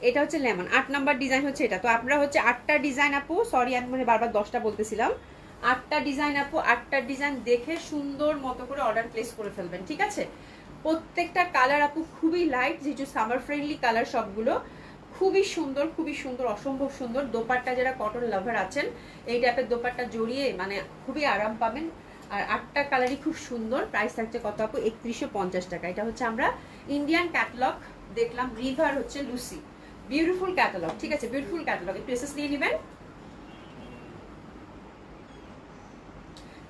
এটা হচ্ছে লেমন। 8 নাম্বার ডিজাইন হচ্ছে এটা। তো আপনারা হচ্ছে 8টা ডিজাইন আপু, সরি আমি মানে বারবার 10টা বলতেছিলাম। 8টা ডিজাইন আপু, 8টা ডিজাইন দেখে সুন্দর মতো করে অর্ডার প্লেস করে ফেলবেন। ঠিক আছে, প্রত্যেকটা কালার আপু খুবই লাইট, যেহেতু সামার ফ্রেন্ডলি কালার সবগুলো, খুবই সুন্দর, খুবই সুন্দর, অসম্ভব সুন্দর। দোপাট্টা যারা কটন লাভার আছেন এই টাইপের দোপাট্টা জড়িয়ে মানে খুবই আরাম পাবেন। আর 8টা কালারই খুব সুন্দর। প্রাইস থাকছে কত আপু? 3150 টাকা। এটা হচ্ছে আমরা ইন্ডিয়ান ক্যাটালগ দেখলাম, রিভার হচ্ছে লুসি, বিউটিফুল ক্যাটালগ। ঠিক আছে, বিউটিফুল ক্যাটালগ, একটু এসএস নিয়ে নেবেন।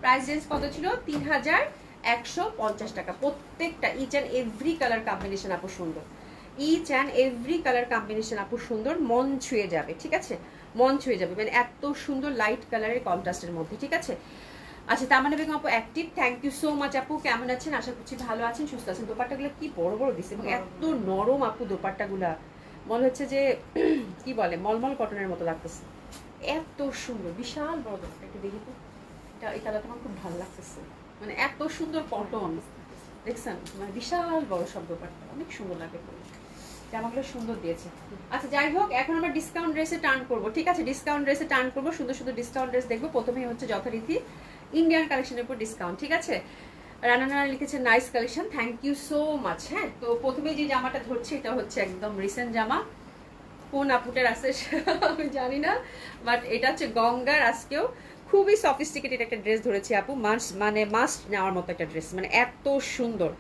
প্রাইস রেঞ্জ কত ছিল? 3150 টাকা। প্রত্যেকটা each and every colour combination আপু সুন্দর, each and every colour combination আপু সুন্দর, মন ছুঁয়ে যাবে। ঠিক আছে, মন ছুঁয়ে যাবে, মানে এত সুন্দর লাইট কালারের কন্ট্রাস্টের মধ্যে, ঠিক আছে। আচ্ছা তামান্না বেগম আপু active, thank you so much আপু। কেমন আছেন? আশা করছি ভালো আছেন, সুস্থ আছেন। দোপাট্টাগুলো কি বড় বড় দিচ্ছে এবং এত নরম আপু দোপাট্টাগুলা, মনে হচ্ছে যে কি বলে মলমল কটনের মতো লাগতেছে, এত সুন্দর বিশাল বড় দোপাট্টা। একটু দেখি তো, এই কালারটা আমার খুব ভালো লাগতেছে, মানে এত সুন্দর কটন দেখছেন, মানে বিশাল বড় সব দোপাট্টা, অনেক সুন্দর লাগে, জামাগুলো সুন্দর দিয়েছে। আচ্ছা যাই হোক, এখন আমরা ডিসকাউন্ট ড্রেসে টার্ন করবো, ঠিক আছে। ডিসকাউন্ট ড্রেসে টার্ন করবো, সুন্দর সুন্দর ডিসকাউন্ট ড্রেস দেখবো। প্রথমেই হচ্ছে যথারীতি ইন্ডিয়ান কালেকশনের উপর ডিসকাউন্ট, ঠিক আছে। রানানা লিখেছে nice collection, thank you so much. হ্যাঁ, তো প্রথমে যে জামাটা ধরছি এটা হচ্ছে একদম রিসেন্ট জামা, কোন আপুটের আছে আমি জানি না, বাট এটা হচ্ছে গঙ্গার আজকেও খুবই সফিস্টিকেটেড একটা ড্রেস ধরেছি আপু, মানে মাস্ট নেওয়ার মতো একটা ড্রেস, মানে এত সুন্দর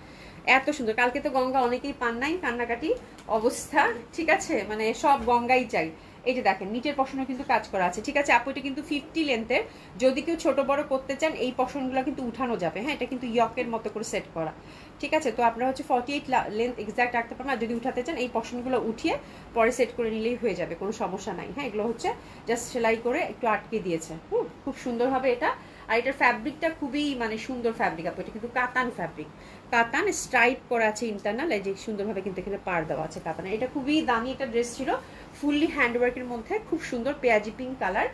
এত সুন্দর। কালকে তো গঙ্গা অনেকেই পান নাই, কান্নাকাটি অবস্থা, ঠিক আছে, মানে সব গঙ্গাই চাই। এই যে দেখেন নিচের পশনও কিন্তু কাজ করা আছে, ঠিক আছে আপু। এটা কিন্তু 50 লেন্থের, যদি কেউ ছোট বড় করতে চান এই পশনগুলো কিন্তু উঠানো যাবে। হ্যাঁ, এটা কিন্তু ইয়কের মতো করে সেট করা, ঠিক আছে। তো আপনারা হচ্ছে 48 লেন্থ এক্সাক্ট রাখতে পারবেন, আর যদি উঠাতে চান এই পশনগুলো উঠিয়ে পরে সেট করে নিলেই হয়ে যাবে, কোনো সমস্যা নাই। হ্যাঁ, এগুলো হচ্ছে জাস্ট সেলাই করে একটু আটকে দিয়েছে, খুব সুন্দর হবে এটা। আর এটার ফ্যাব্রিকটা খুবই মানে সুন্দর ফ্যাব্রিক আপু, এটা কিন্তু কাতান ফ্যাব্রিক, কাতান স্ট্রাইপ করা আছে ইন্টারনাল, এই যে সুন্দরভাবে কিন্তু এখানে পার দেওয়া আছে কাতানে। এটা খুবই দামি একটা ড্রেস ছিল, ফুললি হ্যান্ডওয়ার্কের মধ্যে, খুব সুন্দর পেঁয়াজি পিঙ্ক কালার।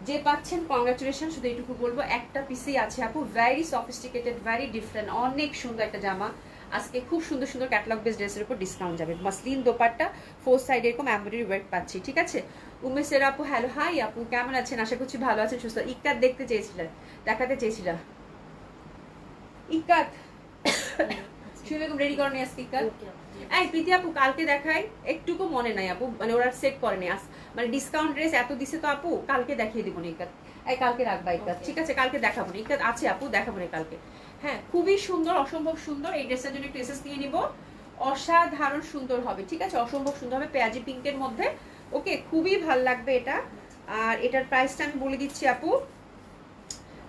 যে পাচ্ছেন কংগ্রাচুলেশন, শুধু এইটুকু বলবো একটা পিসেই আছে আপু, ভেরি সফিস্টিকেটেড, ভেরি ডিফারেন্ট, অনেক সুন্দর একটা জামা। আজকে খুব সুন্দর সুন্দর ক্যাটালগ বেস ড্রেসের উপর ডিসকাউন্ট যাবে। মাসলিন দোপাট্টা, 4 সাইড এরকম এমব্রয়ডারি ওয়ার্ক পাচ্ছি, ঠিক আছে। উমেশের আপু হ্যালো, হাই আপু, কেমন আছেন? আশা করছি ভালো আছেন, সুস্থ। ইক্কাত দেখতে চেয়েছিলেন, দেখাতে চেয়েছিলাম, ইক্কাত শুনে রেডি করে নিয়ে আসছি। ইক্কাত এই প্রীতি আপু কালকে দেখাই, একটুকু মনে নাই আপু, মানে ওরা সেট করেনি, মানে ডিসকাউন্ট ড্রেস এত দিছে তো আপু, কালকে দেখিয়ে দিব না ইক্কাত, এই কালকে রাখবা ইক্কাত, ঠিক আছে, কালকে দেখাবো না ইক্কাত, আছে আপু দেখাবো না কালকে। হ্যাঁ, খুবই সুন্দর, অসম্ভব সুন্দর। এই ড্রেসটার জন্য একটু এসএস নিয়ে নিব, অসাধারণ সুন্দর হবে, ঠিক আছে, অসম্ভব সুন্দর হবে পেঁয়াজি পিঙ্কের মধ্যে। ওকে, খুবই ভাল লাগবে এটা। আর এটার প্রাইসটা আমি বলে দিচ্ছি আপু,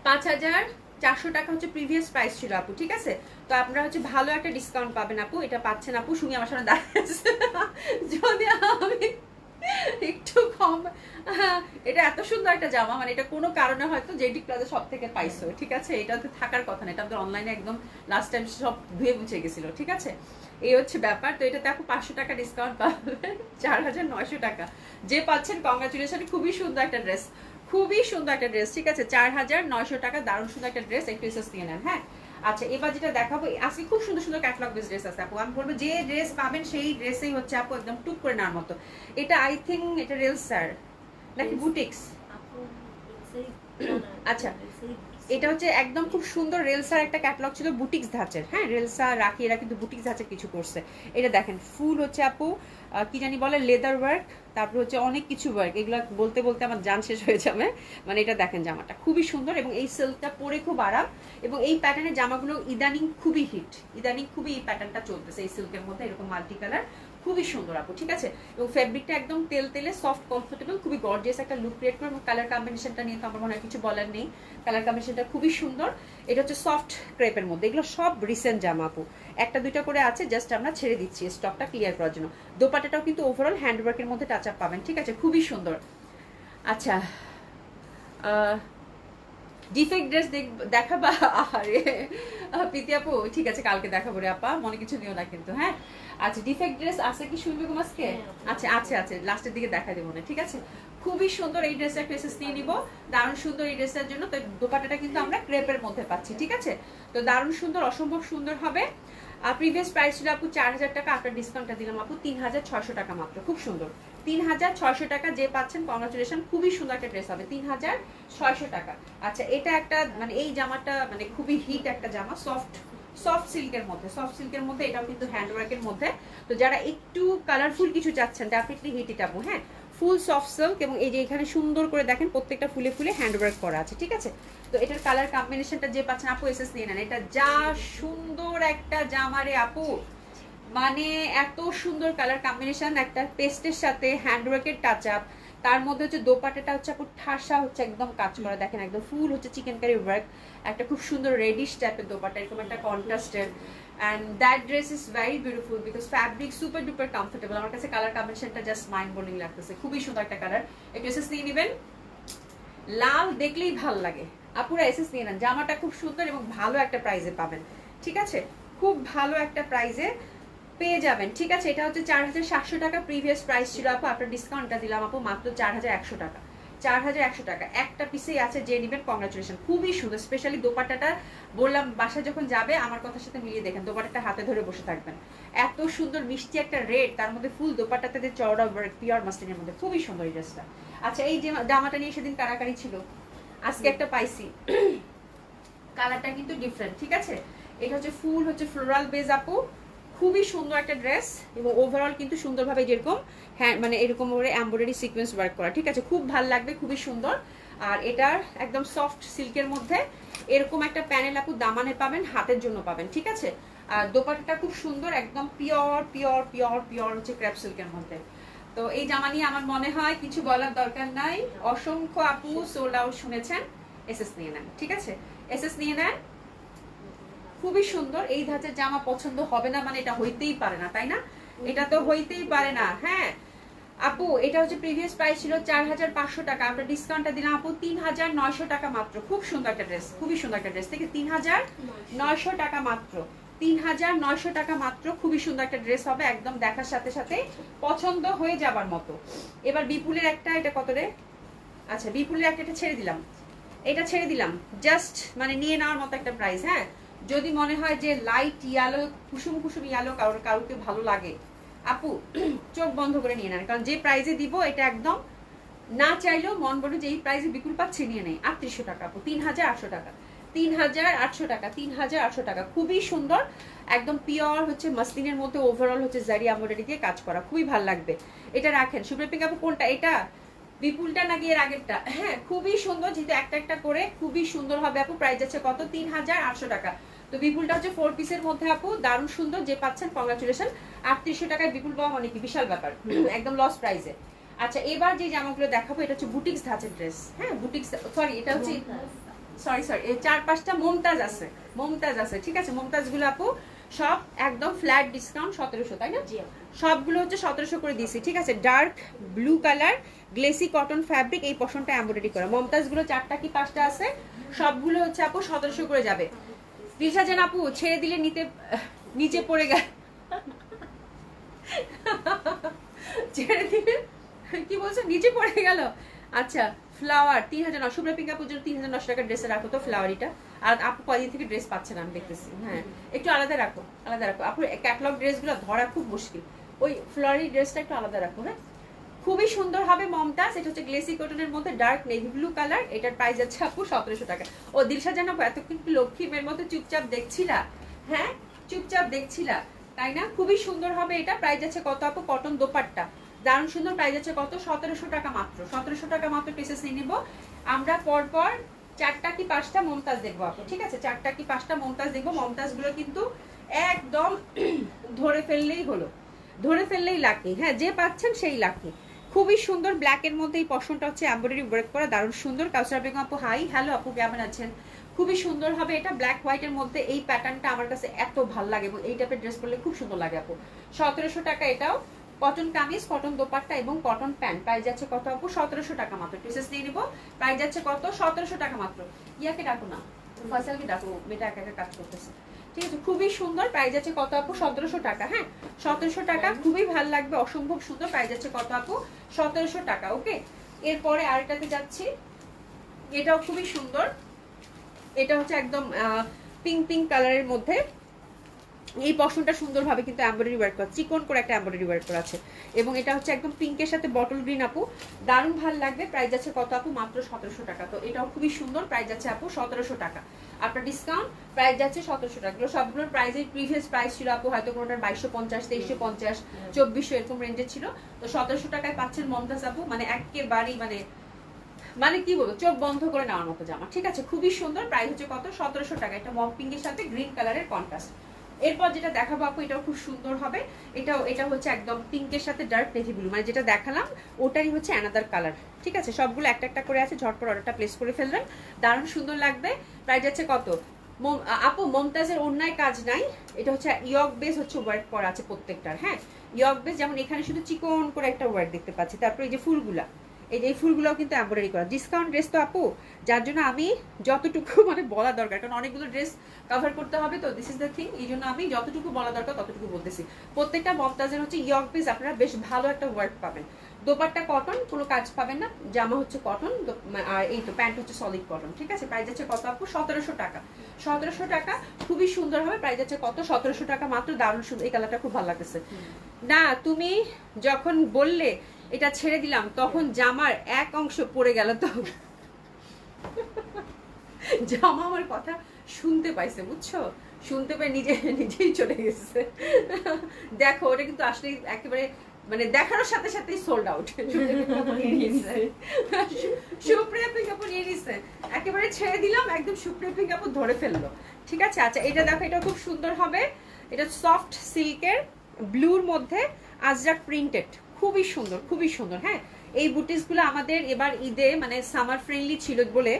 5400 টাকা হচ্ছে প্রিভিয়াস প্রাইস ছিল আপু, ঠিক আছে। তো আপনারা হচ্ছে ভালো একটা ডিসকাউন্ট পাবেন আপু, এটা পাচ্ছেন আপু। সুমি আমার সামনে দাঁড়িয়ে আছে, যদি আমি একটু কম, এটা এত সুন্দর একটা জামা, মানে এটা কোনো কারণে হয়তো জেডি প্লাজা সব থেকে পাইছো, ঠিক আছে, এটা তো থাকার কথা না, এটা আমাদের অনলাইনে একদম লাস্ট টাইম সব ধুয়ে মুছে গেছিল, ঠিক আছে, এই হচ্ছে ব্যাপার। তো এটাতে আপু 500 টাকা ডিসকাউন্ট পাবেন, 4900 টাকা। যে পাচ্ছেন কংগ্রাচুলেশন, খুবই সুন্দর একটা ড্রেস, খুবই সুন্দর একটা ড্রেস, ঠিক আছে, 4900 টাকা, দারুণ সুন্দর একটা ড্রেস, একটু এসএস দিয়ে নেন। হ্যাঁ, আচ্ছা এবার যেটা দেখাবো, আজকে খুব সুন্দর সুন্দর ক্যাটালগ বেস ড্রেস আছে আপু, আমি বলবো যে ড্রেস পাবেন সেই ড্রেসেই হচ্ছে আপু একদম টুক করে নেওয়ার মতো। এটা আই থিঙ্ক এটা রেলস স্যার নাকি বুটিক্স, আচ্ছা এটা হচ্ছে একদম খুব সুন্দর রেলসার একটা ক্যাটালগ ছিল বুটিক্স ধাঁচের। হ্যাঁ, রেলসা রাখি, এরা কিন্তু বুটিক্স ধাঁচের কিছু করছে। এটা দেখেন ফুল হচ্ছে আপু কি জানি বলে লেদার ওয়ার্ক, তারপর হচ্ছে অনেক কিছু ওয়ার্ক, এগুলো বলতে বলতে আমার জান শেষ হয়ে যাবে। মানে এটা দেখেন জামাটা খুবই সুন্দর, এবং এই সিল্কটা পরে খুব আরাম, এবং এই প্যাটার্নের জামাগুলো ইদানিং খুবই হিট, ইদানিং খুবই এই প্যাটার্নটা চলতেছে এই সিল্কের মধ্যে, এরকম মাল্টি কালার, খুবই সুন্দর আপু, ঠিক আছে। এবং ফেব্রিকটা একদম তেল তেলে সফট কমফোর্টেবল, খুবই গর্জিয়াস একটা লুক ক্রিয়েট করে, এবং কালার কম্বিনেশনটা নিয়ে তো আমার মনে হয় কিছু বলার নেই, কালার কম্বিনেশনটা খুবই সুন্দর। এটা হচ্ছে সফট ক্রেপের মধ্যে, এগুলো সব রিসেন্ট জামা আপু, একটা দুইটা করে আছে, জাস্ট আমরা ছেড়ে দিচ্ছি স্টকটা ক্লিয়ার করার জন্য। দোপাট্টাটাও কিন্তু ওভারঅল হ্যান্ডওয়ার্কের মধ্যে টাচ আপ পাবেন, ঠিক আছে, খুবই সুন্দর। আচ্ছা ডিফেক্ট ড্রেস দেখাবা? আরে প্রীতি আপু ঠিক আছে, কালকে দেখাবো রে আপা, মনে কিছু নিও না কিন্তু। হ্যাঁ, আচ্ছা ডিফেক্ট ড্রেস আছে কি শুনবে কুমাসকে? আচ্ছা আছে আছে, লাস্টের দিকে দেখা দেবো না, ঠিক আছে। খুবই সুন্দর এই ড্রেসটা প্রেসেস নিয়ে নিব, দারুণ সুন্দর এই ড্রেসটার জন্য। তো দোপাট্টাটা কিন্তু আমরা ক্রেপের মধ্যে পাচ্ছি, ঠিক আছে। তো দারুণ সুন্দর, অসম্ভব সুন্দর হবে। আর প্রিভিয়াস প্রাইস ছিল আপু 4000 টাকা, আপনার ডিসকাউন্টটা দিলাম আপু 3600 টাকা মাত্র, খুব সুন্দর 3600 টাকা। যে পাচ্ছেন কংগ্রাচুলেশন, খুবই সুন্দর একটা ড্রেস হবে 3600 টাকা। আচ্ছা এটা একটা মানে এই জামাটা মানে খুবই হিট একটা জামা, সফট সিল্কের মধ্যে, সফট সিল্কের মধ্যে, এটাও কিন্তু হ্যান্ডওয়ার্কের মধ্যে। তো যারা একটু কালারফুল কিছু চাচ্ছেন ডেফিনেটলি হিট এটা আপু। হ্যাঁ, ফুল সফট সিল্ক, এবং এই যে এখানে সুন্দর করে দেখেন প্রত্যেকটা ফুলে ফুলে হ্যান্ডওয়ার্ক করা আছে, ঠিক আছে। তো এটার কালার কম্বিনেশনটা যে পাচ্ছেন আপু এসএস নিয়ে নেন। এটা যা সুন্দর একটা জামা রে আপু, মানে এত সুন্দর কালার কম্বিনেশন, একটা পেস্টের সাথে হ্যান্ডওয়ার্কের টাচ আপ, তার মধ্যে হচ্ছে দোপাট্টাটা হচ্ছে আপু ঠাসা হচ্ছে একদম কাজ করা, দেখেন একদম ফুল হচ্ছে চিকেন কারি ওয়ার্ক, একটা খুব সুন্দর রেডিশ টাইপের দোপাট্টা, এরকম একটা কন্ট্রাস্টের। And that dress is very beautiful because fabric super duper comfortable. আমার কাছে কালার কম্বিনেশনটা জাস্ট মাইন্ড ব্লোয়িং লাগতেছে, খুবই সুন্দর একটা কালার। একটু এসএস নিয়ে নেবেন, লাল দেখলেই ভাল লাগে আপুরা, এসএস নিয়ে নেন। জামাটা খুব সুন্দর এবং ভালো একটা প্রাইসে পাবেন, ঠিক আছে, খুব ভালো একটা প্রাইসে পেয়ে যাবেন, ঠিক আছে। এটা হচ্ছে 4700 টাকা প্রিভিয়াস প্রাইস ছিল আপু, আপনার ডিসকাউন্টটা দিলাম আপু মাত্র 4100 টাকা। 4100 টাকা একটা পিসেই আছে, যে নেবেন কংগ্রাচুলেশন, খুবই সুন্দর। স্পেশালি দোপাট্টাটা বললাম বাসায় যখন যাবে আমার কথার সাথে মিলিয়ে দেখেন, দোপাট্টাটা হাতে ধরে বসে থাকবেন, এত সুন্দর মিষ্টি একটা রেড, তার মধ্যে ফুল দোপাট্টাতে চওড়া ওয়ার্ক, পিওর মাসলিনের মধ্যে, খুবই সুন্দর এই ড্রেসটা। আচ্ছা, এই যে জামাটা নিয়ে সেদিন কারাকারি ছিল, আজকে একটা পাইছি, কালারটা কিন্তু ডিফারেন্ট, ঠিক আছে। এটা হচ্ছে ফুল হচ্ছে ফ্লোরাল বেজ আপু, খুবই সুন্দর একটা ড্রেস এবং ওভারঅল কিন্তু সুন্দরভাবে যেরকম হ্যাঁ মানে এরকম করে এমব্রয়ডারি সিকোয়েন্স ওয়ার্ক করা, ঠিক আছে, খুব ভালো লাগবে, খুবই সুন্দর। আর এটার একদম সফট সিল্কের মধ্যে এরকম একটা প্যানেল আপু দামানে পাবেন, হাতের জন্য পাবেন, ঠিক আছে। আর দোপাট্টাটা খুব সুন্দর, একদম পিওর পিওর পিওর পিওর হচ্ছে ক্রেপ সিল্কের মধ্যে। তো এই জামা নিয়ে আমার মনে হয় কিছু বলার দরকার নাই, অসংখ্য আপু সোল্ড আউট শুনেছেন, এসএস নিয়ে নেন, ঠিক আছে, এসএস নিয়ে নেন। খুবই সুন্দর, এই ধাঁচের জামা পছন্দ হবে না মানে এটা হইতেই পারে না, তাই না, এটা তো হইতেই পারে না। হ্যাঁ আপু, এটা হচ্ছে প্রিভিয়াস প্রাইস ছিল 4500 টাকা, আমরা ডিসকাউন্টটা দিলাম আপু 3900 টাকা মাত্র। খুব সুন্দর একটা ড্রেস, খুবই সুন্দর একটা ড্রেস, থেকে 3900 টাকা মাত্র, 3900 টাকা মাত্র, খুবই সুন্দর একটা ড্রেস হবে, একদম দেখার সাথে সাথে পছন্দ হয়ে যাবার মতো। এবার বিপুলের একটা, এটা কত রে, আচ্ছা বিপুলের একটা, এটা ছেড়ে দিলাম, এটা ছেড়ে দিলাম, জাস্ট মানে নিয়ে নেওয়ার মতো একটা প্রাইস। হ্যাঁ, যদি মনে হয় যে লাইট ইয়ালো, কুসুম কুসুম ইয়ালো কাউকে ভালো লাগে আপু, চোখ বন্ধ করে নিয়ে নেন, কারণ যে প্রাইসে দিব এটা একদম না চাইলেও মন বলে যে এই প্রাইসে বিপুল পাচ্ছে, নিয়ে নেই। 3800 টাকা আপু, 3800 টাকা, 3800 টাকা, 3800 টাকা, খুবই সুন্দর, একদম পিওর হচ্ছে মাসলিনের মধ্যে ওভারঅল হচ্ছে জারি এমব্রয়ডারি দিয়ে কাজ করা, খুবই ভালো লাগবে। এটা রাখেন সুপ্রিয়া পিঙ্ক আপু, কোনটা এটা, বিপুলটা নাকি এর আগেরটা? হ্যাঁ, খুবই সুন্দর, যেহেতু একটা একটা করে খুবই সুন্দর হবে আপু। প্রাইস আছে কত, 3800 টাকা। তো বিপুলটা হচ্ছে 4 পিসের মধ্যে আপু, দারুণ সুন্দর, যে পাচ্ছেন কংগ্রাচুলেশন। 3800 টাকায় বিপুল পাওয়া মানে কি বিশাল ব্যাপার, একদম লস প্রাইসে। আচ্ছা, এবার যে জামাগুলো দেখাবো এটা হচ্ছে বুটিক্স ধাঁচের ড্রেস। হ্যাঁ, বুটিক্স, সরি এটা হচ্ছে সরি এই 4-5টা মমতাজ আছে, মমতাজ আছে, ঠিক আছে। মমতাজ গুলো আপু সব একদম ফ্ল্যাট ডিসকাউন্ট 1700, তাই না, সবগুলো হচ্ছে 1700 করে দিয়েছি, ঠিক আছে। Dark blue colour glossy cotton fabric, এই পশনটা এমব্রয়ডারি করা। মমতাজ গুলো 4টা কি 5টা আছে, সবগুলো হচ্ছে আপু 1700 করে যাবে। রিসা জান আপু, ছেড়ে দিলে নিচে পড়ে গেল, ছেড়ে দিলে কি বলছো, নিচে পড়ে গেল। আচ্ছা, ফ্লাওয়ার 3900, শুভ্রা পিঙ্কা পর্যন্ত 3900 টাকা ড্রেসে রাখো তো ফ্লাওয়ারিটা। আর আপু কদিন থেকে ড্রেস পাচ্ছে না আমি দেখতেছি, হ্যাঁ একটু আলাদা রাখো, আলাদা রাখো আপু, ক্যাটালগ ড্রেসগুলো ধরা খুব মুশকিল, ওই ফ্লোরারি ড্রেসটা একটু আলাদা রাখো। হ্যাঁ, খুবই সুন্দর হবে মমতাজ, এটা হচ্ছে গ্লেসি কটনের মধ্যে ডার্ক নেভি ব্লু কালার, এটার প্রাইস আছে আপু 1700 টাকা। ও দিলশা জান আপু, এতক্ষণ কি লক্ষ্মী মেয়ের মতো চুপচাপ দেখছিলা? হ্যাঁ, চুপচাপ দেখছিলা তাই না, খুবই সুন্দর হবে এটা। প্রাইস আছে কত আপু, কটন দোপাট্টা, দারুণ সুন্দর, প্রাইস আছে কত, 1700 টাকা মাত্র, 1700 টাকা মাত্র। পিসেস নিয়ে নিব আমরা, পরপর 4টা কি 5টা মমতাজ দেখবো আপু, ঠিক আছে, 4টা কি 5টা মমতাজ দেখবো। মমতাজ গুলো কিন্তু একদম ধরে ফেললেই হলো, ধরে ফেললেই লাকি। হ্যাঁ, যে পাচ্ছেন সেই লাকি। খুবই সুন্দর ব্ল্যাকের মধ্যে এই পশনটা হচ্ছে এমব্রয়ডারি ওয়ার্ক করা, দারুণ সুন্দর। কাউসার বেগম আপু হাই, হ্যালো আপু, কেমন আছেন? খুবই সুন্দর হবে এটা, ব্ল্যাক হোয়াইটের মধ্যে এই প্যাটার্নটা আমার কাছে এত ভালো লাগে এবং এই টাইপের ড্রেস পরলে খুব সুন্দর লাগে আপু। 1700 টাকা এটাও, কটন কামিজ, কটন দোপাট্টা এবং কটন প্যান্ট, প্রাইস যাচ্ছে কত আপু, 1700 টাকা মাত্র। পিসেস নিয়ে নিব, প্রাইস যাচ্ছে কত, 1700 টাকা মাত্র। ইয়াকে ডাকো না, ফয়সালকে ডাকো, মেয়েটা একা একা কাজ করতেছে, ঠিক আছে। খুবই সুন্দর, প্রাইস আছে কত আপু, 1700 টাকা। হ্যাঁ, 1700 টাকা, খুবই ভালো লাগবে, অসম্ভব সুন্দর। প্রাইস আছে কত আপু, 1700 টাকা। ওকে, এরপরে আরেকটাতে যাচ্ছি, এটাও খুবই সুন্দর, এটা হচ্ছে একদম পিঙ্ক পিঙ্ক কালারের মধ্যে, এই পশনটা সুন্দরভাবে কিন্তু এমব্রয়ডারি ওয়ার্ক করা, চিকন করে একটা এমব্রয়ডারি ওয়ার্ক করা আছে এবং এটা হচ্ছে একদম পিঙ্কের সাথে বটল গ্রিন আপু, দারুণ ভালো লাগবে। প্রাইস আছে কত আপু, মাত্র 1700 টাকা। তো এটাও খুবই সুন্দর, প্রাইস আছে আপু 1700 টাকা। আপনার ডিসকাউন্ট প্রাইস যাচ্ছে 1700 টাকা। সবগুলোর প্রাইসের প্রিভিয়াস প্রাইস ছিল আপু হয়তো কোনোটার 2250, 2350, 2400 এরকম রেঞ্জে ছিল। তো 1700 টাকায় পাচ্ছেন মমতাজ আপু, মানে একেবারেই মানে কি বলবো, চোখ বন্ধ করে নেওয়ার মতো জামা, ঠিক আছে, খুবই সুন্দর। প্রাইস হচ্ছে কত, 1700 টাকা। এটা মম পিঙ্কের সাথে গ্রিন কালারের কন্ট্রাস্ট, এরপর যেটা দেখাবো আপু এটাও খুব সুন্দর হবে, এটা হচ্ছে একদম পিঙ্কের সাথে ডার্ক নেভি ব্লু, মানে যেটা দেখালাম ওটারই হচ্ছে অ্যানাদার কালার। ঠিক আছে, সবগুলো একটা একটা করে আছে, ঝটপট অর্ডারটা প্লেস করে ফেলবেন, দারুণ সুন্দর লাগবে। প্রাইস যাচ্ছে কত আপু? মমতাজের অন্যায় কাজ নাই, এটা হচ্ছে ইয়ক বেস হচ্ছে ওয়ার্ক করা আছে প্রত্যেকটার। হ্যাঁ, ইয়ক বেস, যেমন এখানে শুধু চিকন করে একটা ওয়ার্ক দেখতে পাচ্ছি, তারপরে এই যে ফুলগুলা, এই ফুলগুলোও কিন্তু এমব্রয়ডারি করা। ডিসকাউন্ট ড্রেস তো আপু, যার জন্য আমি যতটুকু মানে বলা দরকার, কারণ অনেকগুলো ড্রেস কভার করতে হবে, তো দিস ইজ দ্য থিং, এই জন্য আমি যতটুকু বলা দরকার ততটুকু বলতেছি। প্রত্যেকটা মমতাজের হচ্ছে ইয়ক বেস, আপনারা বেশ ভালো একটা ওয়ার্ক পাবেন। দোপাট্টা কটন, কোনো কাজ পাবেন না, জামা হচ্ছে কটন, আর এই তো প্যান্ট হচ্ছে সলিড কটন। ঠিক আছে, প্রাইস যাচ্ছে কত আপু? 1700 টাকা। 1700 টাকা, খুবই সুন্দর হবে। প্রাইস যাচ্ছে কত? 1700 টাকা মাত্র। দারুণ সুন্দর, এই কালারটা খুব ভালো লাগতেছে। না, তুমি যখন বললে এটা ছেড়ে দিলাম, তখন জামার এক অংশ পড়ে গেল, তো জামা আমার কথা শুনতে পাইছে, বুঝছো, শুনতে পাই নিজেই চলে গেছে। দেখো, ওটা কিন্তু আসলে একেবারে মানে দেখানোর সাথে সাথেই সোল্ড আউট। সুপ্রিয়া পিকাপো নিয়ে নিচ্ছে, একেবারে ছেড়ে দিলাম, একদম সুপ্রিয়া পিকাপো ধরে ফেললো। ঠিক আছে, আচ্ছা এটা দেখো, এটা খুব সুন্দর হবে, এটা সফট সিল্কের ব্লুর মধ্যে আজরাক প্রিন্টেড, খুবই সুন্দর, খুবই সুন্দর। হ্যাঁ, এই বুটিসগুলো আমাদের এবার ঈদে মানে সামার ফ্রেন্ডলি ছিল বলে,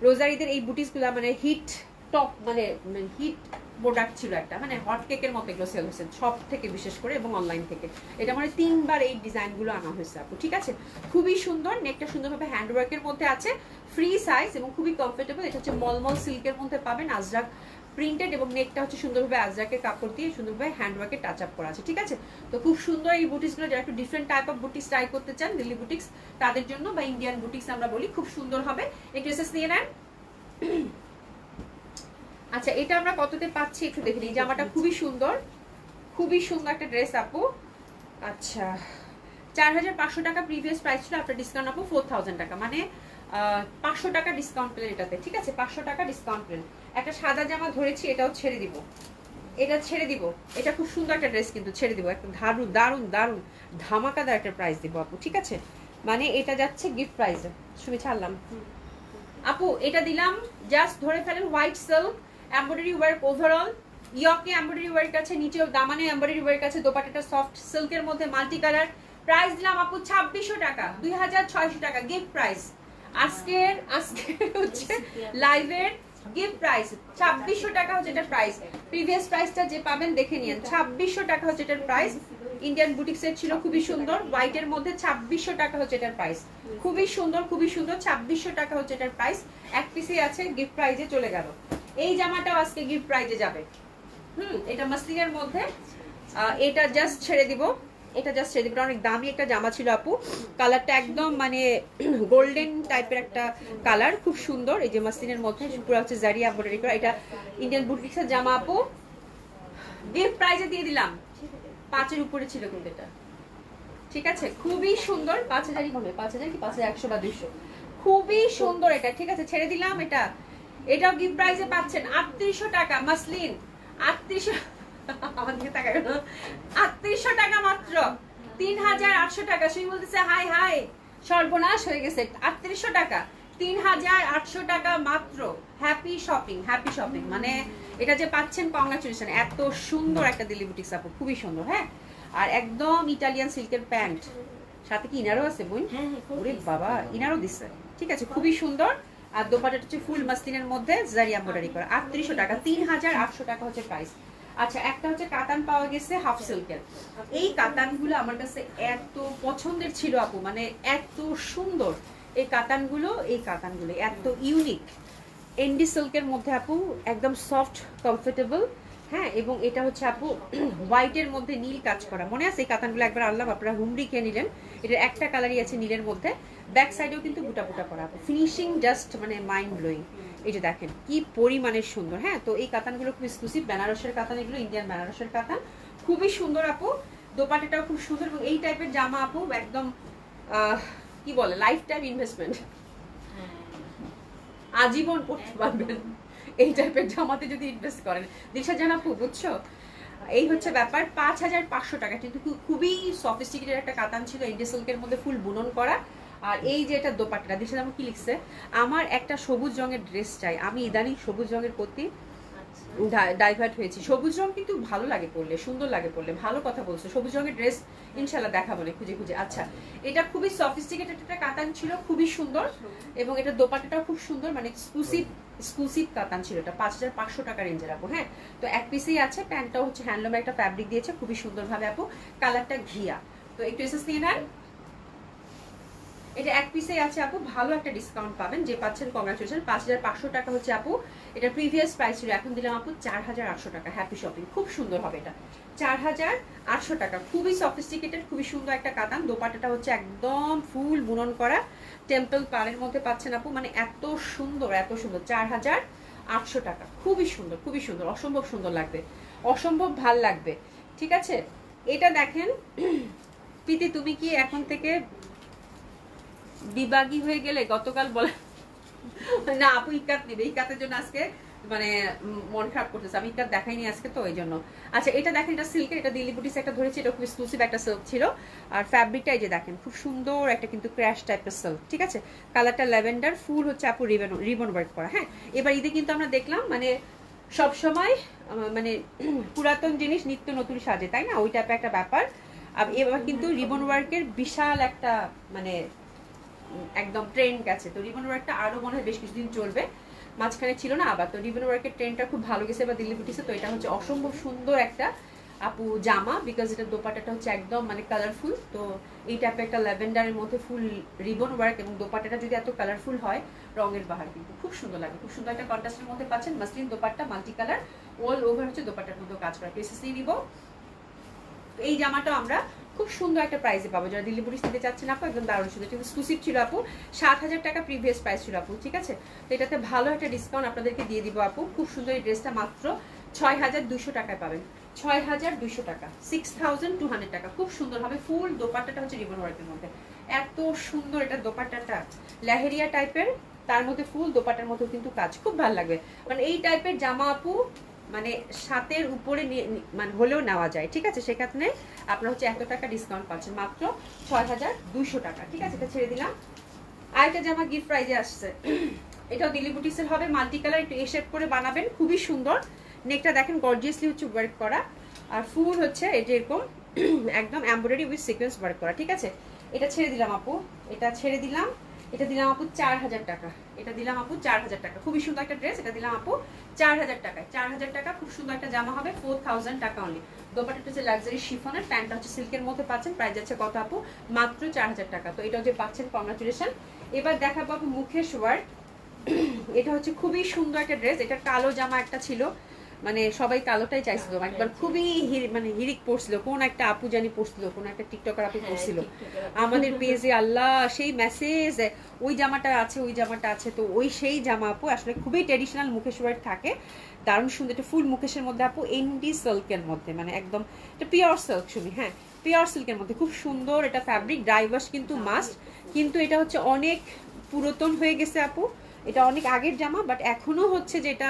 রোজার ঈদের এই বুটিসগুলো মানে হিট টপ, মানে হিট প্রোডাক্ট ছিল একটা, মানে হট কেকের মতো এগুলো সেল হয়েছে সব থেকে, বিশেষ করে, এবং অনলাইন থেকে। এটা মানে 3বার এই ডিজাইনগুলো আনা হয়েছে আপু। ঠিক আছে, খুবই সুন্দর, নেকটা সুন্দরভাবে হ্যান্ডওয়ার্কের মধ্যে আছে, ফ্রি সাইজ এবং খুবই কমফোর্টেবল। এটা হচ্ছে মলমল সিল্কের মধ্যে পাবেন, আজরাক প্রিন্টেড, এবং নেকটা হচ্ছে সুন্দরভাবে আজরাকের কাপড় দিয়ে সুন্দরভাবে হ্যান্ডওয়ার্কে টাচ আপ করা আছে। ঠিক আছে, তো খুব সুন্দর এই বুটিক্সগুলো, যারা একটু different type of boutiques try করতে চান, দিল্লি বুটিক্স তাদের জন্য, বা ইন্ডিয়ান বুটিক্স আমরা বলি, খুব সুন্দর হবে। এই ড্রেসেস নিয়ে নেন। আচ্ছা, এটা আমরা কততে পাচ্ছি একটু দেখে নিই। জামাটা খুবই সুন্দর, খুবই সুন্দর একটা ড্রেস আপু। আচ্ছা, 4500 টাকা প্রিভিয়াস প্রাইস ছিল, আপনার ডিসকাউন্ট আপু 4000 টাকা, মানে 500 টাকা ডিসকাউন্ট পেলেন এটাতে। ঠিক আছে, 500 টাকা ডিসকাউন্ট পেলেন। একটা সাদা জামা ধরেছি, এটাও ছেড়ে দিব, এটা ছেড়ে দিব। এটা খুব সুন্দর একটা ড্রেস, কিন্তু ছেড়ে দিব, একটা দারুণ দারুণ দারুণ ধামাকাদার একটা প্রাইস দিব আপু। ঠিক আছে, মানে এটা যাচ্ছে গিফট প্রাইসে, শুনে ছাড়লাম আপু, এটা দিলাম, জাস্ট ধরে ফেলেন। White silk embroidery work, overall ইয়কে এমব্রয়ডারি ওয়ার্ক আছে, নিচেও দামানে এমব্রয়ডারি ওয়ার্ক আছে, দোপাট্টাটা সফট সিল্কের মধ্যে মাল্টি কালার। প্রাইস দিলাম আপু 2600 টাকা, 2600 টাকা গিফট প্রাইস। আজকের হচ্ছে লাইভের গিফট প্রাইস 2600 টাকা হচ্ছে এটার প্রাইস। প্রিভিয়াস প্রাইসটা যে পাবেন দেখে নিন, 2600 টাকা হচ্ছে এটার প্রাইস। ইন্ডিয়ান বুটিক সেট ছিল, খুবই সুন্দর, হোয়াইটের মধ্যে 2600 টাকা হচ্ছে এটার প্রাইস। খুবই সুন্দর, খুবই সুন্দর, 2600 টাকা হচ্ছে এটার প্রাইস। এক পিসে আছে, গিফট প্রাইজে চলে গেল। এই জামাটাও আজকে গিফট প্রাইজে যাবে। এটা মাসলিনের মধ্যে, এটা জাস্ট ছেড়ে দিব, এটা জাস্ট ছেড়ে দিব। অনেক দামি একটা জামা ছিল আপু, কালারটা একদম মানে গোল্ডেন টাইপের একটা কালার, খুব সুন্দর। এই যে মাসলিনের মধ্যে পুরো হচ্ছে জারি এমব্রয়ডারি করা, এটা ইন্ডিয়ান বুটিক্সের জামা আপু, গিফট প্রাইজে দিয়ে দিলাম। 5-এর উপরে ছিল কিন্তু এটা। ঠিক আছে, খুবই সুন্দর, 5000ই মনে হয়, 5000 কি 5100 বা 200, খুবই সুন্দর এটা। ঠিক আছে, ছেড়ে দিলাম এটা। এটাও গিফট প্রাইসে পাচ্ছেন 3800 টাকা, মাসলিন 3800, আমার দিকে তাকায় না, 3800 টাকা মাত্র, 3800 টাকা। সেই বলতেছে হাই হাই সর্বনাশ হয়ে গেছে, 3800 টাকা, 3800 টাকা মাত্র। হ্যাপি শপিং, হ্যাপি শপিং, মানে এটা যে পাচ্ছেন কংগ্রাচুলেশন। এত সুন্দর একটা দিল্লি বুটিক্স আপু, খুবই সুন্দর। হ্যাঁ, আর একদম ইটালিয়ান সিল্কের প্যান্ট, সাথে কি ইনারও আছে বোন? ওরে বাবা, ইনারও দিচ্ছে। ঠিক আছে, খুবই সুন্দর। আর দোপাট্টাটা হচ্ছে ফুল মাসলিনের মধ্যে জারি এমব্রয়ডারি করা, 3800 টাকা, 3800 টাকা হচ্ছে প্রাইস। আচ্ছা, একটা হচ্ছে কাতান পাওয়া গেছে হাফ সিল্কের। এই কাতানগুলো আমার কাছে এত পছন্দের ছিল আপু, মানে এত সুন্দর এই কাতানগুলো, এত ইউনিক। এন্ডি সিল্কের মধ্যে আপু, একদম সফট কমফোর্টেবল। হ্যাঁ, এবং এটা হচ্ছে আপু হোয়াইটের মধ্যে নীল কাজ করা, মনে আছে এই কাতানগুলো একবার আনলাম, আপনারা হুমড়ি খেয়ে নিলেন। এটার একটা কালারই আছে নীলের মধ্যে, ব্যাক সাইডেও কিন্তু বুটা বুটা করা আপু, ফিনিশিং জাস্ট মানে মাইন্ড ব্লোয়িং। এই যে দেখেন কি পরিমাণের সুন্দর। হ্যাঁ, তো এই কাতানগুলো খুব এক্সক্লুসিভ, বেনারসের কাতান, এগুলো ইন্ডিয়ান বেনারসের কাতান, খুবই সুন্দর আপু। দোপাট্টাটাও খুব সুন্দর, এবং এই টাইপের জামা আপু একদম কি বলে, লাইফ টাইম ইনভেস্টমেন্ট, আজীবন পড়তে পারবেন এই টাইপের জামাতে যদি ইনভেস্ট করেন। দিশা জানাপু, বুঝছো, এই হচ্ছে ব্যাপার। 5500 টাকা, কিন্তু খুবই সফিস্টিকেটেড একটা কাতান ছিল, ইন্ডি সিল্কের মধ্যে ফুল বুনন করা। আর এই যে এটা দোপাট্টা, দিশা জামা কি লিখছে, আমার একটা সবুজ রঙের ড্রেস চাই, আমি ইদানিং সবুজ রঙের প্রতি ডাইভার্ট হয়েছি। সবুজ রং কিন্তু ভালো লাগে পরলে, সুন্দর লাগে পরলে, ভালো কথা বলছো। সবুজ রঙের ড্রেস ইনশাল্লাহ দেখাবো না খুঁজে খুঁজে। আচ্ছা, এটা খুবই সফিস্টিকেটেড একটা কাতান ছিল, খুবই সুন্দর, এবং এটা দোপাট্টাটাও খুব সুন্দর, মানে এক্সক্লুসিভ কাতান ছিল। এটা 5500 টাকা রেঞ্জের আপু। হ্যাঁ, তো এক পিসেই আছে। প্যান্টটাও হচ্ছে হ্যান্ডলুমের একটা ফ্যাব্রিক দিয়েছে, খুবই সুন্দরভাবে আপু। কালারটা ঘিয়া। তো একটু এসএস নিয়ে নেন। এটা এক পিসেই আছে আপু, ভালো একটা ডিসকাউন্ট পাবেন, যে পাচ্ছেন কংগ্রাচুলেশন। 5500 টাকা হচ্ছে আপু, এটা প্রিভিয়াস প্রাইস ছিল, এখন দিলাম আপু 4800 টাকা। Happy shopping. খুব সুন্দর হবে এটা, 4800 টাকা। খুবই সফিস্টিকেটেড, খুবই সুন্দর একটা কাতান। দোপাট্টাটা হচ্ছে একদম ফুল বুনন করা, টেম্পল পাড়ের মধ্যে পাচ্ছেন আপু, মানে এত সুন্দর এত সুন্দর। 4800 টাকা, খুবই সুন্দর, খুবই সুন্দর, অসম্ভব সুন্দর লাগবে, অসম্ভব ভাল লাগবে। ঠিক আছে, এটা দেখেন। প্রীতি, তুমি কি এখন থেকে বিবাগী হয়ে গেলে? গতকাল বলে না আপু ইকাত নেবে, ইকাতের জন্য আজকে মানে মন খারাপ করতেছে, আমি ইকাত দেখাইনি আজকে তো এই জন্য। আচ্ছা, এটা দেখেন, এটা সিল্কের, এটা দিল্লি বুটিস একটা ধরেছি, এটা খুব এক্সক্লুসিভ একটা সিল্ক ছিল। আর ফ্যাব্রিকটা এই যে দেখেন, খুব সুন্দর একটা কিন্তু ক্র্যাশ টাইপের সিল্ক। ঠিক আছে, কালারটা ল্যাভেন্ডার, ফুল হচ্ছে আপু রিবন ওয়ার্ক করা। হ্যাঁ, এবার ঈদে কিন্তু আমরা দেখলাম মানে সব সময় মানে পুরাতন জিনিস নিত্য নতুন সাজে, তাই না, ওই টাইপের একটা ব্যাপার। আর এবার কিন্তু রিবন ওয়ার্কের বিশাল একটা মানে একদম ট্রেন্ড গেছে। তো রিবন ওয়ার্কটা আরো মনে হয় বেশ কিছুদিন চলবে, মাঝখানে ছিল না আবার। তো রিবন ওয়ার্কের ট্রেন্ডটা খুব ভালো গেছে এবার দিল্লি বুটিসে। তো এটা হচ্ছে অসম্ভব সুন্দর একটা আপু জামা, বিকজ এটা দোপাট্টাটা হচ্ছে একদম মানে কালারফুল। তো এই টাইপের একটা ল্যাভেন্ডারের মধ্যে ফুল রিবন ওয়ার্ক, এবং দোপাট্টাটা যদি এত কালারফুল হয়, রঙের বাহার কিন্তু খুব সুন্দর লাগে। খুব সুন্দর একটা কন্ট্রাস্টের মধ্যে পাচ্ছেন, muslin dupatta, multi colour, all over হচ্ছে দোপাট্টার মধ্যে কাজ করা। প্রেসেসই নিব। এই জামাটা আমরা খুব সুন্দর একটা প্রাইসে পাবো, যারা দিল্লি বুটিস নিতে চাচ্ছেন আপু, একদম দারুণ সুন্দর। কিন্তু এক্সক্লুসিভ ছিল আপু, 7000 টাকা প্রিভিয়াস প্রাইস ছিল আপু। ঠিক আছে, তো এটাতে ভালো একটা ডিসকাউন্ট আপনাদেরকে দিয়ে দিব আপু। খুব সুন্দর এই ড্রেসটা মাত্র 6200 টাকায় পাবেন। 6200 টাকা, 6200 টাকা। খুব সুন্দর হবে, ফুল দোপাট্টাটা হচ্ছে রিবন ওয়ার্কের মধ্যে, এত সুন্দর এটা দোপাট্টাটা, লেহেরিয়া টাইপের, তার মধ্যে ফুল দোপাট্টার মধ্যে কিন্তু কাজ, খুব ভালো লাগবে। মানে এই টাইপের জামা আপু মানে 7 উপরে মানে হলেও নেওয়া যায়। ঠিক আছে, সেখানে আপনারা হচ্ছে এত টাকা ডিসকাউন্ট পাচ্ছেন, মাত্র 6200 টাকা। ঠিক আছে, এটা ছেড়ে দিলাম। আরেকটা জামা গিফট প্রাইজে আসছে, এটাও দিল্লি বুটিক্সের হবে, মাল্টি কালার, একটু এ শেপ করে বানাবেন, খুবই সুন্দর। নেকটা দেখেন গর্জিয়াসলি হচ্ছে ওয়ার্ক করা, আর ফুল হচ্ছে এই যে এরকম একদম এমব্রয়ডারি উইথ সিকোয়েন্স ওয়ার্ক করা। ঠিক আছে, এটা ছেড়ে দিলাম আপু, এটা ছেড়ে দিলাম। এটা দিলাম আপু 4000 টাকা, এটা দিলাম আপু 4000 টাকা। খুবই সুন্দর একটা ড্রেস, এটা দিলাম আপু 4000 টাকায়। 4000 টাকা, খুব সুন্দর একটা জামা হবে, 4000 টাকা অনলি। দোপাট্টাটা হচ্ছে লাক্সারি শিফনের, প্যান্টটা হচ্ছে সিল্কের মধ্যে পাচ্ছেন, প্রাইস যাচ্ছে কত আপু, মাত্র 4000 টাকা। তো এটাও যে পাচ্ছেন, কংগ্রাচুলেশন। এবার দেখাবো আপু মুখেশ ওয়ার্ক। এটা হচ্ছে খুবই সুন্দর একটা ড্রেস, এটা কালো জামা একটা ছিল, মানে সবাই কালোটাই চাইছিল একবার, খুবই মানে হিরিক পড়ছিল, কোন একটা আপু জানি পড়ছিল, কোন একটা টিকটকার আপু পড়ছিল আমাদের পেজে, আল্লাহ সেই মেসেজ, ওই জামাটা আছে, ওই জামাটা আছে। তো ওই সেই জামা আপু, আসলে খুবই ট্রেডিশনাল মুখেশ ওয়ার্ক থাকে, দারুণ সুন্দর। এটা ফুল মুখেশের মধ্যে আপু, এনডি সিল্কের মধ্যে, মানে একদম এটা পিওর সিল্ক, শুনি হ্যাঁ, পিওর সিল্কের মধ্যে খুব সুন্দর। এটা ফ্যাব্রিক ডাইভার্স কিন্তু মাস্ট, কিন্তু এটা হচ্ছে অনেক পুরাতন হয়ে গেছে আপু, এটা অনেক আগের জামা, বাট এখনো হচ্ছে যেটা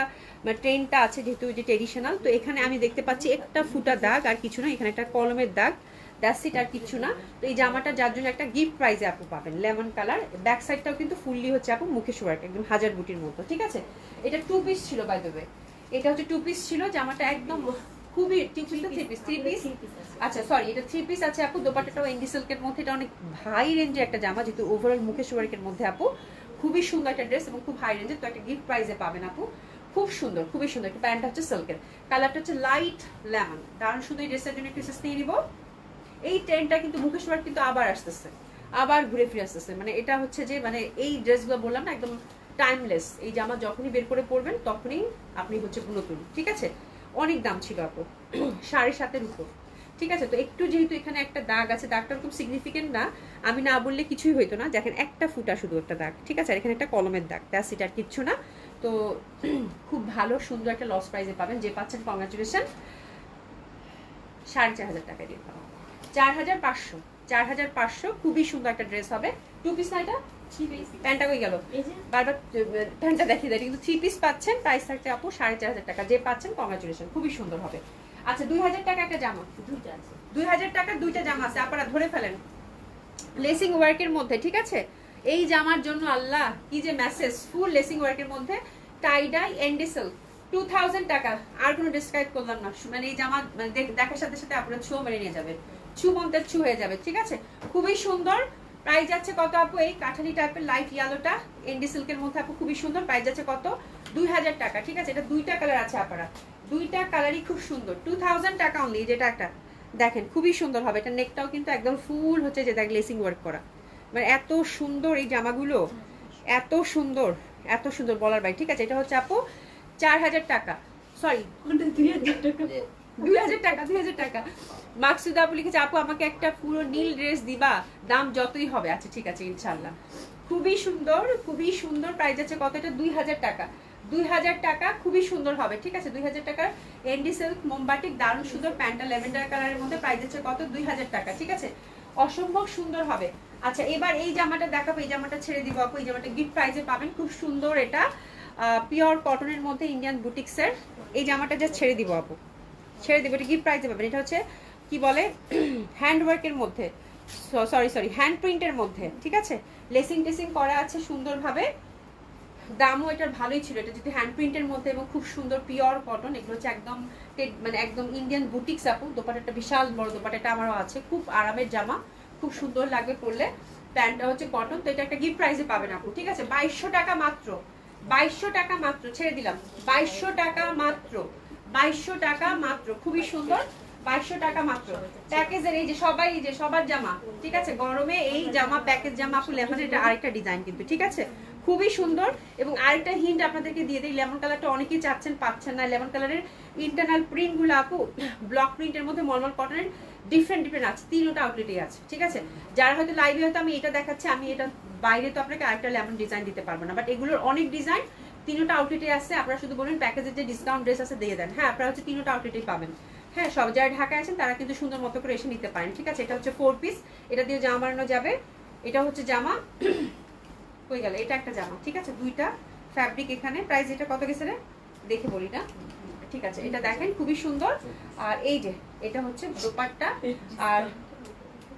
ট্রেন্ডটা আছে, যেহেতু যে ট্রেডিশনাল। তো এখানে আমি দেখতে পাচ্ছি একটা ফুটা দাগ আর কিছু না, এখানে একটা কলমের দাগ, দ্যাটস ইট, আর কিছু না। তো এই জামাটা যার জন্য একটা গিফট প্রাইজে আপু পাবেন, লেমন কালার, ব্যাক সাইডটাও কিন্তু ফুললি হচ্ছে আপু মুখেশ ওয়ার্ক, একদম হাজার বুটির মতো। ঠিক আছে, এটা 2 পিস ছিল বাই দ্য ওয়ে, এটা হচ্ছে 2 পিস ছিল জামাটা, একদম খুবই 3 পিস। আচ্ছা সরি, এটা 3 পিস আছে আপু। দোপাট্টাটাও এন্ডি সিল্কের মধ্যে, এটা অনেক হাই রেঞ্জের একটা জামা, যেহেতু ওভারঅল মুখেশ ওয়ার্কের মধ্যে আপু, খুবই সুন্দর একটা ড্রেস এবং খুব হাই রেঞ্জের। তো একটা গিফট প্রাইজে পাবেন আপু, খুব সুন্দর, খুবই সুন্দর। একটা প্যান্টটা হচ্ছে সিল্কের, কালারটা হচ্ছে লাইট লেমন, দারুণ সুন্দর। এই ড্রেসের জন্য একটু এসেস নিয়ে নিব। এই ট্রেন্ডটা কিন্তু মুখেশ ওয়ার্ক কিন্তু আবার আসতেছে, আবার ঘুরে ফিরে আসতেছে। মানে এটা হচ্ছে যে মানে এই ড্রেসগুলো বললাম না, একদম টাইমলেস। এই জামা যখনই বের করে পরবেন তখনই আপনি হচ্ছে নতুন। ঠিক আছে, অনেক দাম ছিল আপু, 7.5 উপর। ঠিক আছে, তো একটু যেহেতু এখানে একটা দাগ আছে, দাগটা খুব সিগনিফিকেন্ট না, আমি না বললে কিছুই হইতো না। দেখেন একটা ফুটা শুধু একটা দাগ, ঠিক আছে, আর এখানে একটা কলমের দাগ, দ্যাটস ইট, আর কিচ্ছু না। তো খুব ভালো সুন্দর একটা লস প্রাইজে পাবেন, যে পাচ্ছেন কংগ্রাচুলেশন। 4500 টাকা দিয়ে পাবেন, 4500, 4500। খুবই সুন্দর একটা ড্রেস হবে। 2 পিস না এটা, প্যান্টটা কই গেল, বারবার প্যান্টটা দেখিয়ে দেয়, কিন্তু 3 পিস পাচ্ছেন, প্রাইস থাকছে আপু 4500 টাকা, যে পাচ্ছেন কংগ্রাচুলেশন, খুবই সুন্দর হবে। আচ্ছা 2000 টাকা একটা জামা, 2000 টাকা 2টা জামা আছে, আপনারা ধরে ফেলেন, লেসিং ওয়ার্কের মধ্যে। ঠিক আছে, এই জামার জন্য আল্লাহ কি যে মেসেজ, ফুল লেসিং ওয়ার্কের মধ্যে, টাই ডাই এন্ডি সিল্ক, 2000 টাকা। আর কোনো ডিসকাউন্ট করলাম না, মানে এই জামা মানে দেখার সাথে সাথে আপনারা ছু মেরে নিয়ে যাবে, ছু মন্তের ছু হয়ে যাবে, ঠিক আছে। খুবই সুন্দর। প্রাইস যাচ্ছে কত আপু? এই কাঠালি টাইপের লাইট ইয়েলোটা এন্ডি সিল্কের মধ্যে আপু, খুবই সুন্দর। প্রাইস যাচ্ছে কত? 2000 টাকা, ঠিক আছে। এটা দুইটা কালার আছে আপনারা, দুইটা কালারই খুব সুন্দর। 2000 টাকা অনলি। যেটা একটা দেখেন খুবই সুন্দর হবে, এটা নেকটাও কিন্তু একদম ফুল হচ্ছে যে দেখ লেসিং ওয়ার্ক করা, মানে এত সুন্দর এই জামাগুলো, এত সুন্দর, এত সুন্দর বলার ভাই, ঠিক আছে। এটা হচ্ছে আপু 4000 টাকা, সরি 2000 টাকা, 2000 টাকা, 2000 টাকা। মাকসুদা আপু লিখেছে আপু আমাকে একটা পুরো নীল ড্রেস দিবা, দাম যতই হবে। আচ্ছা ঠিক আছে ইনশাল্লাহ। খুবই সুন্দর, খুবই সুন্দর। প্রাইস আছে কত? এটা 2000 টাকা, 2000 টাকা। খুবই সুন্দর হবে, ঠিক আছে। 2000 টাকার এন্ডি সিল্ক মোমবাটিক, দারুণ সুন্দর। প্যান্টটা ল্যাভেন্ডার কালারের মধ্যে। প্রাইস আছে কত? 2000 টাকা, ঠিক আছে। অসম্ভব সুন্দর হবে। আচ্ছা এবার এই জামাটা দেখাবো, এই জামাটা ছেড়ে দিব আপু। এই জামাটা গিফট প্রাইজে পাবেন, খুব সুন্দর। এটা পিওর কটনের মধ্যে ইন্ডিয়ান বুটিক্সের। এই জামাটা যা ছেড়ে দিব আপু, ছেড়ে দিব। এটা গিফট প্রাইজে পাবেন। এটা হচ্ছে কি বলে হ্যান্ডওয়ার্কের মধ্যে, সরি হ্যান্ড প্রিন্টের মধ্যে, ঠিক আছে। লেসিং টেসিং করা আছে সুন্দরভাবে। দামও এটার ভালোই ছিল। এটা যদি হ্যান্ড প্রিন্টের মধ্যে এবং খুব সুন্দর পিওর কটন, এগুলো হচ্ছে একদম মানে একদম ইন্ডিয়ান বুটিক্স আপু। দোপাটাটা বিশাল বড় দোপাটাটা আমারও আছে, খুব আরামের জামা, খুব সুন্দর লাগবে পরলে। প্যান্টটা হচ্ছে কটন। তো এটা একটা গিফট প্রাইসে পাবেন আপু, ঠিক আছে। 2200 টাকা মাত্র, 2200 টাকা মাত্র, ছেড়ে দিলাম। 2200 টাকা মাত্র, 2200 টাকা মাত্র, খুবই সুন্দর। 2200 টাকা মাত্র। প্যাকেজের এই যে সবাই, এই যে সবার জামা, ঠিক আছে। গরমে এই জামা প্যাকেজ জামা আপু লেমন, এটা আরেকটা ডিজাইন কিন্তু, ঠিক আছে। খুবই সুন্দর। এবং আরেকটা হিন্ট আপনাদেরকে দিয়ে দিই, লেমন কালারটা অনেকেই চাচ্ছেন, পাচ্ছেন না। লেমন কালারের ইন্টারনাল প্রিন্টগুলো আপু ব্লক প্রিন্টের মধ্যে মলমল কটনের ডিফারেন্ট ডিফারেন্ট আছে, তিনটা আউটলেটে আছে, ঠিক আছে। যারা হয়তো লাইভে হয়তো আমি এটা দেখাচ্ছি, আমি এটা বাইরে তো আপনাকে আরেকটা লেমন ডিজাইন দিতে পারবো না, বাট এগুলোর অনেক ডিজাইন তিনটা আউটলেটে আছে। আপনারা শুধু বলুন প্যাকেজের যে ডিসকাউন্ট ড্রেস আছে দিয়ে দেন। হ্যাঁ আপনারা হচ্ছে তিনটা আউটলেটেই পাবেন। হ্যাঁ সব যারা ঢাকায় আছেন তারা কিন্তু সুন্দর মতো করে এসে নিতে পারেন, ঠিক আছে। এটা হচ্ছে 4 পিস, এটা দিয়ে জামা বানানো যাবে। এটা হচ্ছে জামা কই গেল, এটা একটা জামা, ঠিক আছে। দুইটা ফ্যাব্রিক এখানে। প্রাইস এটা কত গেছে রে দেখে বলি না, ঠিক আছে। এটা দেখেন খুবই সুন্দর। আর এই যে এটা হচ্ছে দোপাট্টা, আর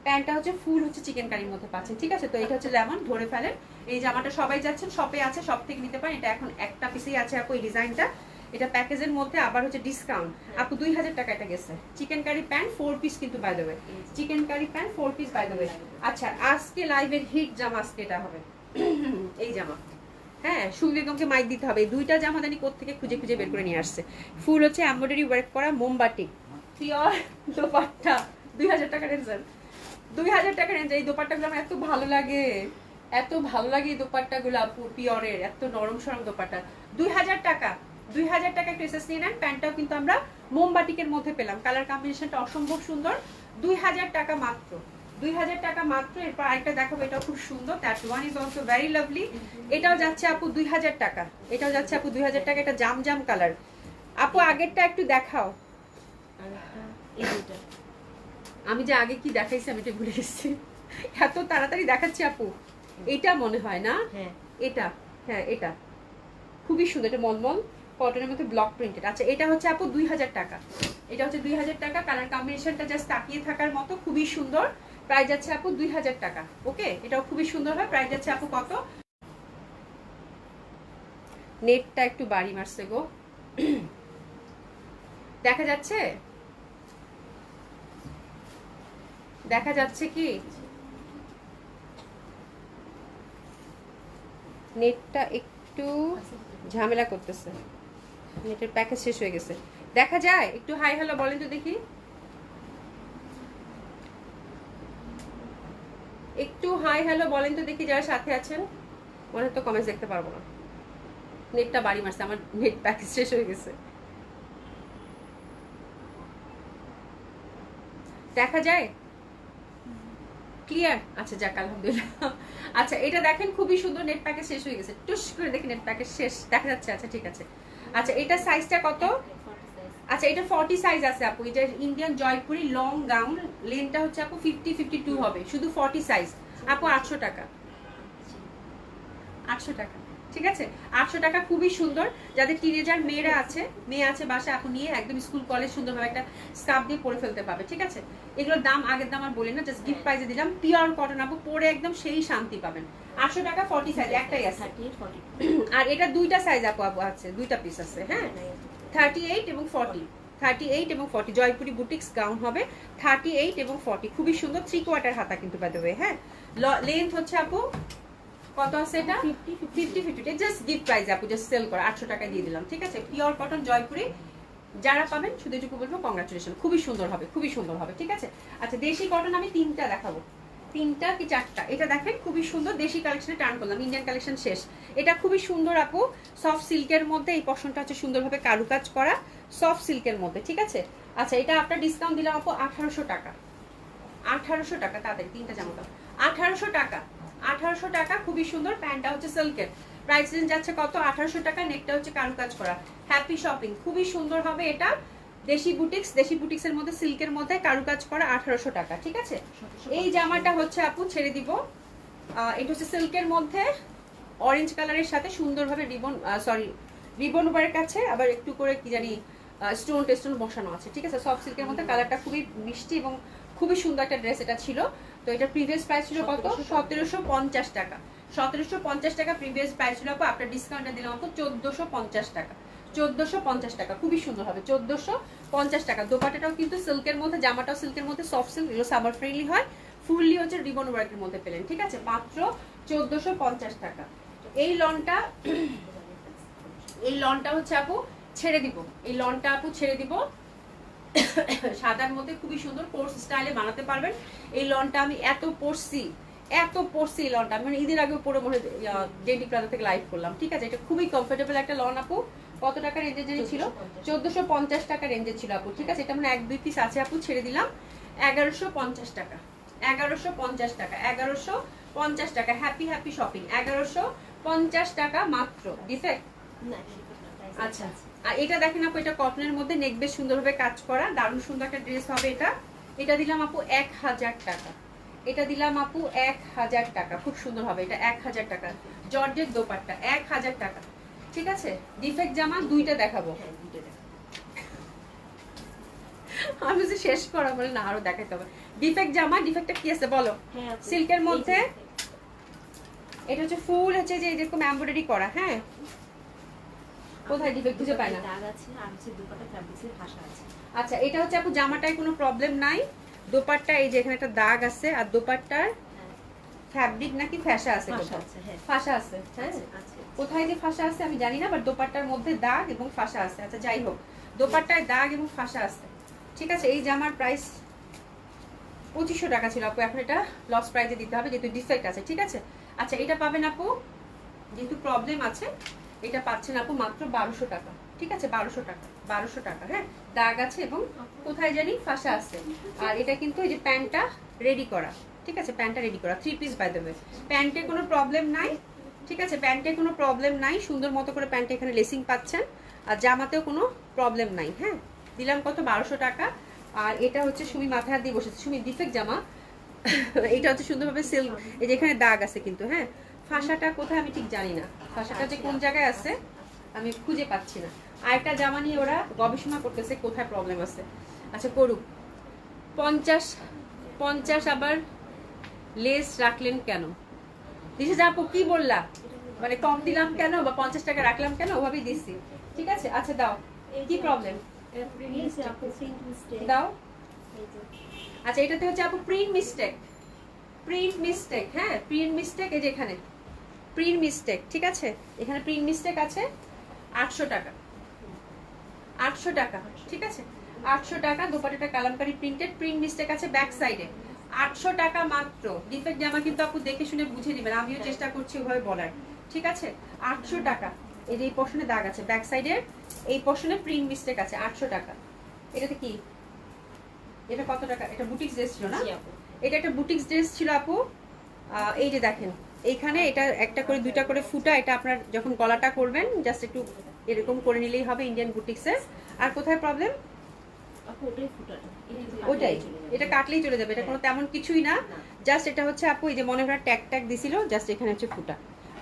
প্যান্টটা হচ্ছে ফুল হচ্ছে চিকেন কারির মধ্যে পাচ্ছেন, ঠিক আছে। তো এটা হচ্ছে লেমন, ধরে ফেলেন। এই জামাটা সবাই যাচ্ছেন, শপে আছে, সব থেকে নিতে পারেন। এটা এখন একটা পিসেই আছে আপু এই ডিজাইনটা। এটা প্যাকেজের মধ্যে আবার হচ্ছে ডিসকাউন্ট আপু 2000 টাকা এটা গেছে। চিকেন কারি প্যান্ট 4 পিস কিন্তু by the way, chicken curry pant 4 piece by the way. আচ্ছা আজকে লাইভের হিট জামা আজকে এটা হবে এই জামা। হ্যাঁ সুবিবেগমকে মাইক দিতে হবে। দুইটা জামা জানি কোত্থেকে খুঁজে খুঁজে বের করে নিয়ে আসছে। ফুল হচ্ছে এমব্রয়ডারি ওয়ার্ক করা মোমবাটি, পিওর দোপাট্টা। 2000 টাকা রেঞ্জের, 2000 টাকা রেঞ্জ। এই দোপাট্টাগুলো আমার এত ভালো লাগে, এত ভালো লাগে এই দোপাট্টাগুলো আপু, পিওরের এত নরম সরম দোপাট্টা। 2000 টাকা, 2000 টাকা ড্রেসেস নিয়ে নেন। প্যান্টটাও কিন্তু আমরা মোমবাটিকের মধ্যে পেলাম, কালার কম্বিনেশনটা অসম্ভব সুন্দর। 2000 টাকা মাত্র, 2000 টাকা মাত্র। এরপর আরেকটা দেখাবো, এটাও খুব সুন্দর, that one is also very lovely. এটাও যাচ্ছে আপু 2000 টাকা, এটাও যাচ্ছে আপু 2000 টাকা। এটা জাম জাম কালার আপু। আগেরটা একটু দেখাও। আমি যে আগে কি দেখাইছি আমি এটা ভুলে গেছি, এত তাড়াতাড়ি দেখাচ্ছি আপু। এটা মনে হয় না, এটা, হ্যাঁ এটা খুবই সুন্দর। এটা মলমল কটনের মধ্যে ব্লক প্রিন্টেড। আচ্ছা এটা হচ্ছে আপু 2000 টাকা, এটা হচ্ছে 2000 টাকা। কালার কম্বিনেশনটা জাস্ট তাকিয়ে থাকার মতো, খুবই সুন্দর। প্রাইস যাচ্ছে আপু 2000 টাকা। ওকে এটাও খুবই সুন্দর হয়। প্রাইস যাচ্ছে আপু কত? নেটটা একটু বাড়ি মারছে গো, দেখা যাচ্ছে, দেখা যাচ্ছে কি? নেটটা একটু ঝামেলা করতেছে, নেটের প্যাকেজ শেষ হয়ে গেছে। দেখা যায়? একটু হাই হ্যালো বলেন তো দেখি, একটু হাই হ্যালো বলেন তো দেখি যারা সাথে আছেন। মনে তো কমেন্টস দেখতে পারবো না, নেটটা বাড়ি মারছে, আমার নেট প্যাকেজ শেষ হয়ে গেছে। দেখা যায় ক্লিয়ার? আচ্ছা যাক আলহামদুলিল্লাহ। আচ্ছা এটা দেখেন খুবই সুন্দর, নেট প্যাকেজ শেষ হয়ে গেছে, টুস করে দেখি নেট প্যাকেজ শেষ, দেখা যাচ্ছে। আচ্ছা ঠিক আছে। আচ্ছা এটা সাইজটা কত? আচ্ছা এটা 40 সাইজ আছে আপু। এটা ইন্ডিয়ান জয়পুরি লং গাউন, লেনটা হচ্ছে আপু 50-52 হবে, শুধু 40 সাইজ আপু। 800 টাকা, 800 টাকা, ঠিক আছে 800 টাকা, খুবই সুন্দর। যাদের টিনেজার মেয়ে আছে বাসা, আপু নিয়ে একদম স্কুল কলেজ সুন্দরভাবে একটা স্কার্ফ দিয়ে পরে ফেলতে পারবে। ঠিক আছে, এগুলোর দাম আগের দাম আর বলি না, জাস্ট গিফট প্রাইজে দিলাম। পিওর কটন আপু, পরে একদম সেই শান্তি পাবেন। 800 টাকা, 40 সাইজ একটাই আছে। আর এটা দুইটা সাইজ আপু আছে, দুইটা পিস আছে। হ্যাঁ 38 এবং 40, 38 এবং 40 জয়পুরি বুটিক্স গাউন হবে 38 এবং 40, খুবই সুন্দর। 3/4 হাতা কিন্তু বাই দ্য ওয়ে। হ্যাঁ লেন্থ হচ্ছে আপু কত আছে এটা 50 জাস্ট গিফট প্রাইস আপু, জাস্ট সেল করা 800 টাকায় দিয়ে দিলাম। ঠিক আছে, পিওর কটন জয়পুরি, যারা পাবেন শুধু এটুকু বলবো কংগ্রাচুলেশন, খুবই সুন্দর হবে, খুবই সুন্দর হবে। ঠিক আছে, আচ্ছা দেশি কটন আমি 3টা দেখাবো, 3টা কি 4টা। এটা দেখেন খুবই সুন্দর, দেশি কালেকশনে টার্ন করলাম, ইন্ডিয়ান কালেকশন শেষ। এটা খুবই সুন্দর আপু, সফট সিল্কের মধ্যে, এই পশনটা হচ্ছে সুন্দরভাবে কারুকাজ করা সফট সিল্কের মধ্যে। ঠিক আছে, আচ্ছা এটা আপনার ডিসকাউন্ট দিলাম আপু 1800 টাকা, 1800 টাকা। তাদের 3টা জামা দাও 1800 টাকা, 1800 টাকা, খুবই সুন্দর। প্যান্টটা হচ্ছে সিল্কের, প্রাইস রেঞ্জ যাচ্ছে কত 1800 টাকা, নেকটা হচ্ছে কারুকাজ করা। হ্যাপি শপিং, খুবই সুন্দর হবে এটা। দেশি বুটিক্সের মধ্যে সিল্কের মধ্যে কারুকাজ করা 1800 টাকা। ঠিক আছে, এই জামাটা হচ্ছে আপু ছেড়ে দিব, এটা হচ্ছে সিল্কের মধ্যে অরেঞ্জ কালারের সাথে সুন্দরভাবে রিবন ওয়ার্ক আছে, আবার একটু করে কি জানি স্টোন বসানো আছে। ঠিক আছে, সফট সিল্কের মধ্যে কালারটা খুবই মিষ্টি এবং খুবই সুন্দর একটা ড্রেস এটা ছিল। তো এটা প্রিভিয়াস প্রাইস ছিল কত 1750 টাকা, 1750 টাকা প্রিভিয়াস প্রাইস ছিল আপু। আপনার ডিসকাউন্টটা দিলাম আপু 1450 টাকা, 1450 টাকা, খুবই সুন্দর হবে 1450 টাকা। দোপাট্টাটাও কিন্তু সিল্কের মধ্যে, জামাটাও সিল্কের মধ্যে, সফট সিল্ক, এগুলো সামার ফ্রেন্ডলি হয়, ফুললি হচ্ছে রিবন ওয়ার্কের মধ্যে পেলেন। ঠিক আছে, মাত্র 1450 টাকা। এই লনটা হচ্ছে আপু ছেড়ে দিব, এই লনটা আপু ছেড়ে দিব সাদার মধ্যে, খুবই সুন্দর কোর্স স্টাইলে বানাতে পারবেন। এই লনটা আমি এত পরছি এই লনটা আমি মানে ঈদের আগেও পরে মনে ডেন্টি প্লাজা থেকে লাইভ করলাম। ঠিক আছে, এটা খুবই কমফোর্টেবল একটা লন আপু। কত টাকা রেঞ্জে ছিল 1450 টাকা রেঞ্জে ছিল আপু। ঠিক আছে, এটা মানে 1-2 পিস আছে আপু, ছেড়ে দিলাম 1150 টাকা, 1150 টাকা, 1150 টাকা। হ্যাপি শপিং 1150 টাকা মাত্র। ডিফেক্ট আচ্ছা, আর এটা দেখেন আপু, এটা কটনের মধ্যে নেক বেশ সুন্দরভাবে কাজ করা, দারুণ সুন্দর একটা ড্রেস হবে এটা। এটা দিলাম আপু 1000 টাকা, এটা দিলাম আপু 1000 টাকা, খুব সুন্দর হবে এটা 1000 টাকা। জর্জেট দোপাট্টা 1000 টাকা। ঠিক আছে, ডিফেক্ট জামা দুইটা দেখাবো, আমি যে শেষ করা বলে না, আরো দেখাইতে হবে। ডিফেক্ট জামা, ডিফেক্টটা কি আছে বলো? সিল্কের মধ্যে, এটা হচ্ছে ফুল হচ্ছে যে এরকম এমব্রয়ডারি করা। হ্যাঁ, কোথায় ডিফেক্ট খুঁজে পায় না, দাগ আছে আর হচ্ছে দোপাট্টা ফ্যাব্রিক্সের ভাষা আছে। আচ্ছা, এটা হচ্ছে আপু জামাটায় কোনো প্রবলেম নাই, দোপাট্টা এই যে এখানে একটা দাগ আছে, আর দোপাট্টার ফ্যাব্রিক নাকি ফাঁসা আছে, ফাঁসা আছে। হ্যাঁ, কোথায় যে ফাঁসা আছে আমি জানি না, বাট দোপাট্টার মধ্যে দাগ এবং ফাঁসা আছে। আচ্ছা যাই হোক, দোপাট্টায় দাগ এবং ফাঁসা আছে। ঠিক আছে, এই জামার প্রাইস 2500 টাকা ছিল আপু, এখন এটা লস প্রাইজে দিতে হবে যেহেতু ডিফেক্ট আছে। ঠিক আছে, আচ্ছা এটা পাবেন আপু, যেহেতু প্রবলেম আছে এটা পাচ্ছেন আপু মাত্র 1200 টাকা। ঠিক আছে, 1200 টাকা, 1200 টাকা। হ্যাঁ, দাগ আছে এবং কোথায় জানি ফাঁসা আছে। আর এটা কিন্তু এই যে প্যান্টটা রেডি করা। ঠিক আছে, প্যান্টটা রেডি করা 3 পিস বাই দ্য ওয়ে, প্যান্টে কোনো প্রবলেম নাই। ঠিক আছে, প্যান্টে কোনো প্রবলেম নাই, সুন্দর মতো করে প্যান্টে এখানে লেসিং পাচ্ছেন, আর জামাতেও কোনো প্রবলেম নাই। হ্যাঁ, দিলাম কত 1200 টাকা। আর এটা হচ্ছে সুমি মাথায় হাত দিয়ে বসেছে, সুমি ডিফেক্ট জামা এটা হচ্ছে সুন্দরভাবে সিল্ক, এই যে এখানে দাগ আছে কিন্তু। হ্যাঁ, ফাঁসাটা কোথায় আমি ঠিক জানি না, ফাঁসাটা যে কোন জায়গায় আছে আমি খুঁজে পাচ্ছি না। আরেকটা জামা নিয়ে ওরা গবেষণা করতেছে কোথায় প্রবলেম আছে। আচ্ছা করুক। 50 আবার লেস রাখলেন কেন? দিশে আপু কি বললা, মানে কম দিলাম কেন বা 50 টাকা রাখলাম কেন, ওভাবেই দিচ্ছি। ঠিক আছে, আচ্ছা দাও, কি প্রবলেম দাও। আচ্ছা এটাতে হচ্ছে আপু প্রিন্ট মিস্টেক। হ্যাঁ, প্রিন্ট মিস্টেক, এই যে এখানে প্রিন্ট মিস্টেক। ঠিক আছে, এখানে প্রিন্ট মিস্টেক আছে 800 টাকা, 800 টাকা। ঠিক আছে, 800 টাকা। দোপাট্টাটা কালামকারী প্রিন্টেড, প্রিন্ট মিস্টেক আছে ব্যাক সাইডে, 800 টাকা মাত্র। ডিফেক্ট জামা কিন্তু আপু দেখে শুনে বুঝে নেবেন, আমিও চেষ্টা করছি ওভাবে বলার। ঠিক আছে, 800 টাকা। এই যে এই পোর্শনে দাগ আছে, ব্যাক সাইডের এই পোর্শনে প্রিন্ট মিস্টেক আছে 800 টাকা। এটাতে কি, এটা কত টাকা? এটা বুটিক্স ড্রেস ছিল না, এটা একটা বুটিক্স ড্রেস ছিল আপু। এই যে দেখেন এইখানে এটা একটা করে দুইটা করে ফুটা, এটা আপনার যখন গলাটা করবেন জাস্ট একটু এরকম করে নিলেই হবে ইন্ডিয়ান বুটিক্সের। আর কোথায় প্রবলেম? ওইটাই, এটা কাটলেই চলে যাবে, এটা কোনো তেমন কিছুই না, জাস্ট এটা হচ্ছে আপু এই যে মনে হয় ট্যাগ দিছিল, জাস্ট এখানে হচ্ছে ফুটা,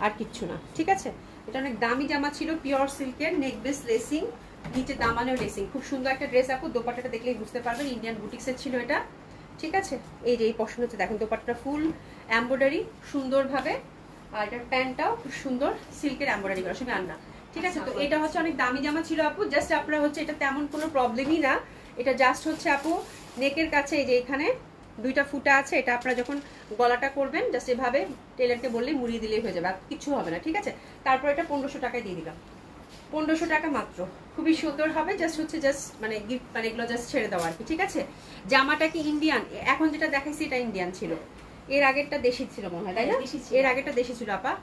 আর কিচ্ছু না। ঠিক আছে, এটা অনেক দামি জামা ছিল, পিওর সিল্কের, নেক বেস লেসিং, নিচে দামানেও লেসিং। খুব সুন্দর একটা ড্রেস আপু, দোপাট্টাটা দেখলেই বুঝতে পারবেন ইন্ডিয়ান বুটিক্সের ছিল এটা, ঠিক আছে। এই যে এই পছন্দ হচ্ছে দেখেন, দোপাট্টাটা ফুল এমব্রয়ডারি সুন্দরভাবে, আর এটার প্যান্টটাও খুব সুন্দর সিল্কের এমব্রয়ডারি করা, সবই আন্না, ঠিক আছে। তো এটা হচ্ছে অনেক দামি জামা ছিল আপু, জাস্ট আপনারা হচ্ছে এটা তেমন কোনো প্রবলেমই না, এটা জাস্ট হচ্ছে আপু নেকের কাছে এই যে এখানে দুইটা ফুটা আছে, এটা আপনারা যখন গলাটা করবেন জাস্ট এভাবে টেলারকে বললেই মুড়িয়ে দিলেই হয়ে যাবে, আর কিছু হবে না, ঠিক আছে। তারপর এটা 1500 টাকায় দিয়ে দিলাম, 1500 টাকা মাত্র, খুবই সুন্দর হবে। জাস্ট হচ্ছে জাস্ট মানে গিফট, মানে এগুলো জাস্ট ছেড়ে দেওয়া আর কি, ঠিক আছে। জামাটা কি ইন্ডিয়ান? এখন যেটা দেখাইছি এটা ইন্ডিয়ান ছিল, এর আগেরটা দেশি ছিল মনে হয়, তাই না? এর আগেরটা দেশি ছিল আপা,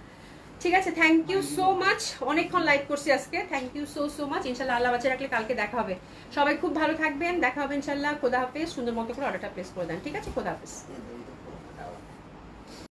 ঠিক আছে। থ্যাংক ইউ সো মাচ, অনেকক্ষণ লাইভ করছি আজকে, থ্যাংক ইউ সো মাচ। ইনশাল্লাহ আল্লাহ বাঁচিয়ে রাখলে কালকে দেখা হবে, সবাই খুব ভালো থাকবেন, দেখা হবে ইনশাল্লাহ। খোদা হাফেজ, সুন্দর মতো করে অর্ডারটা প্লেস করে দেন, ঠিক আছে, খোদা হাফেজ।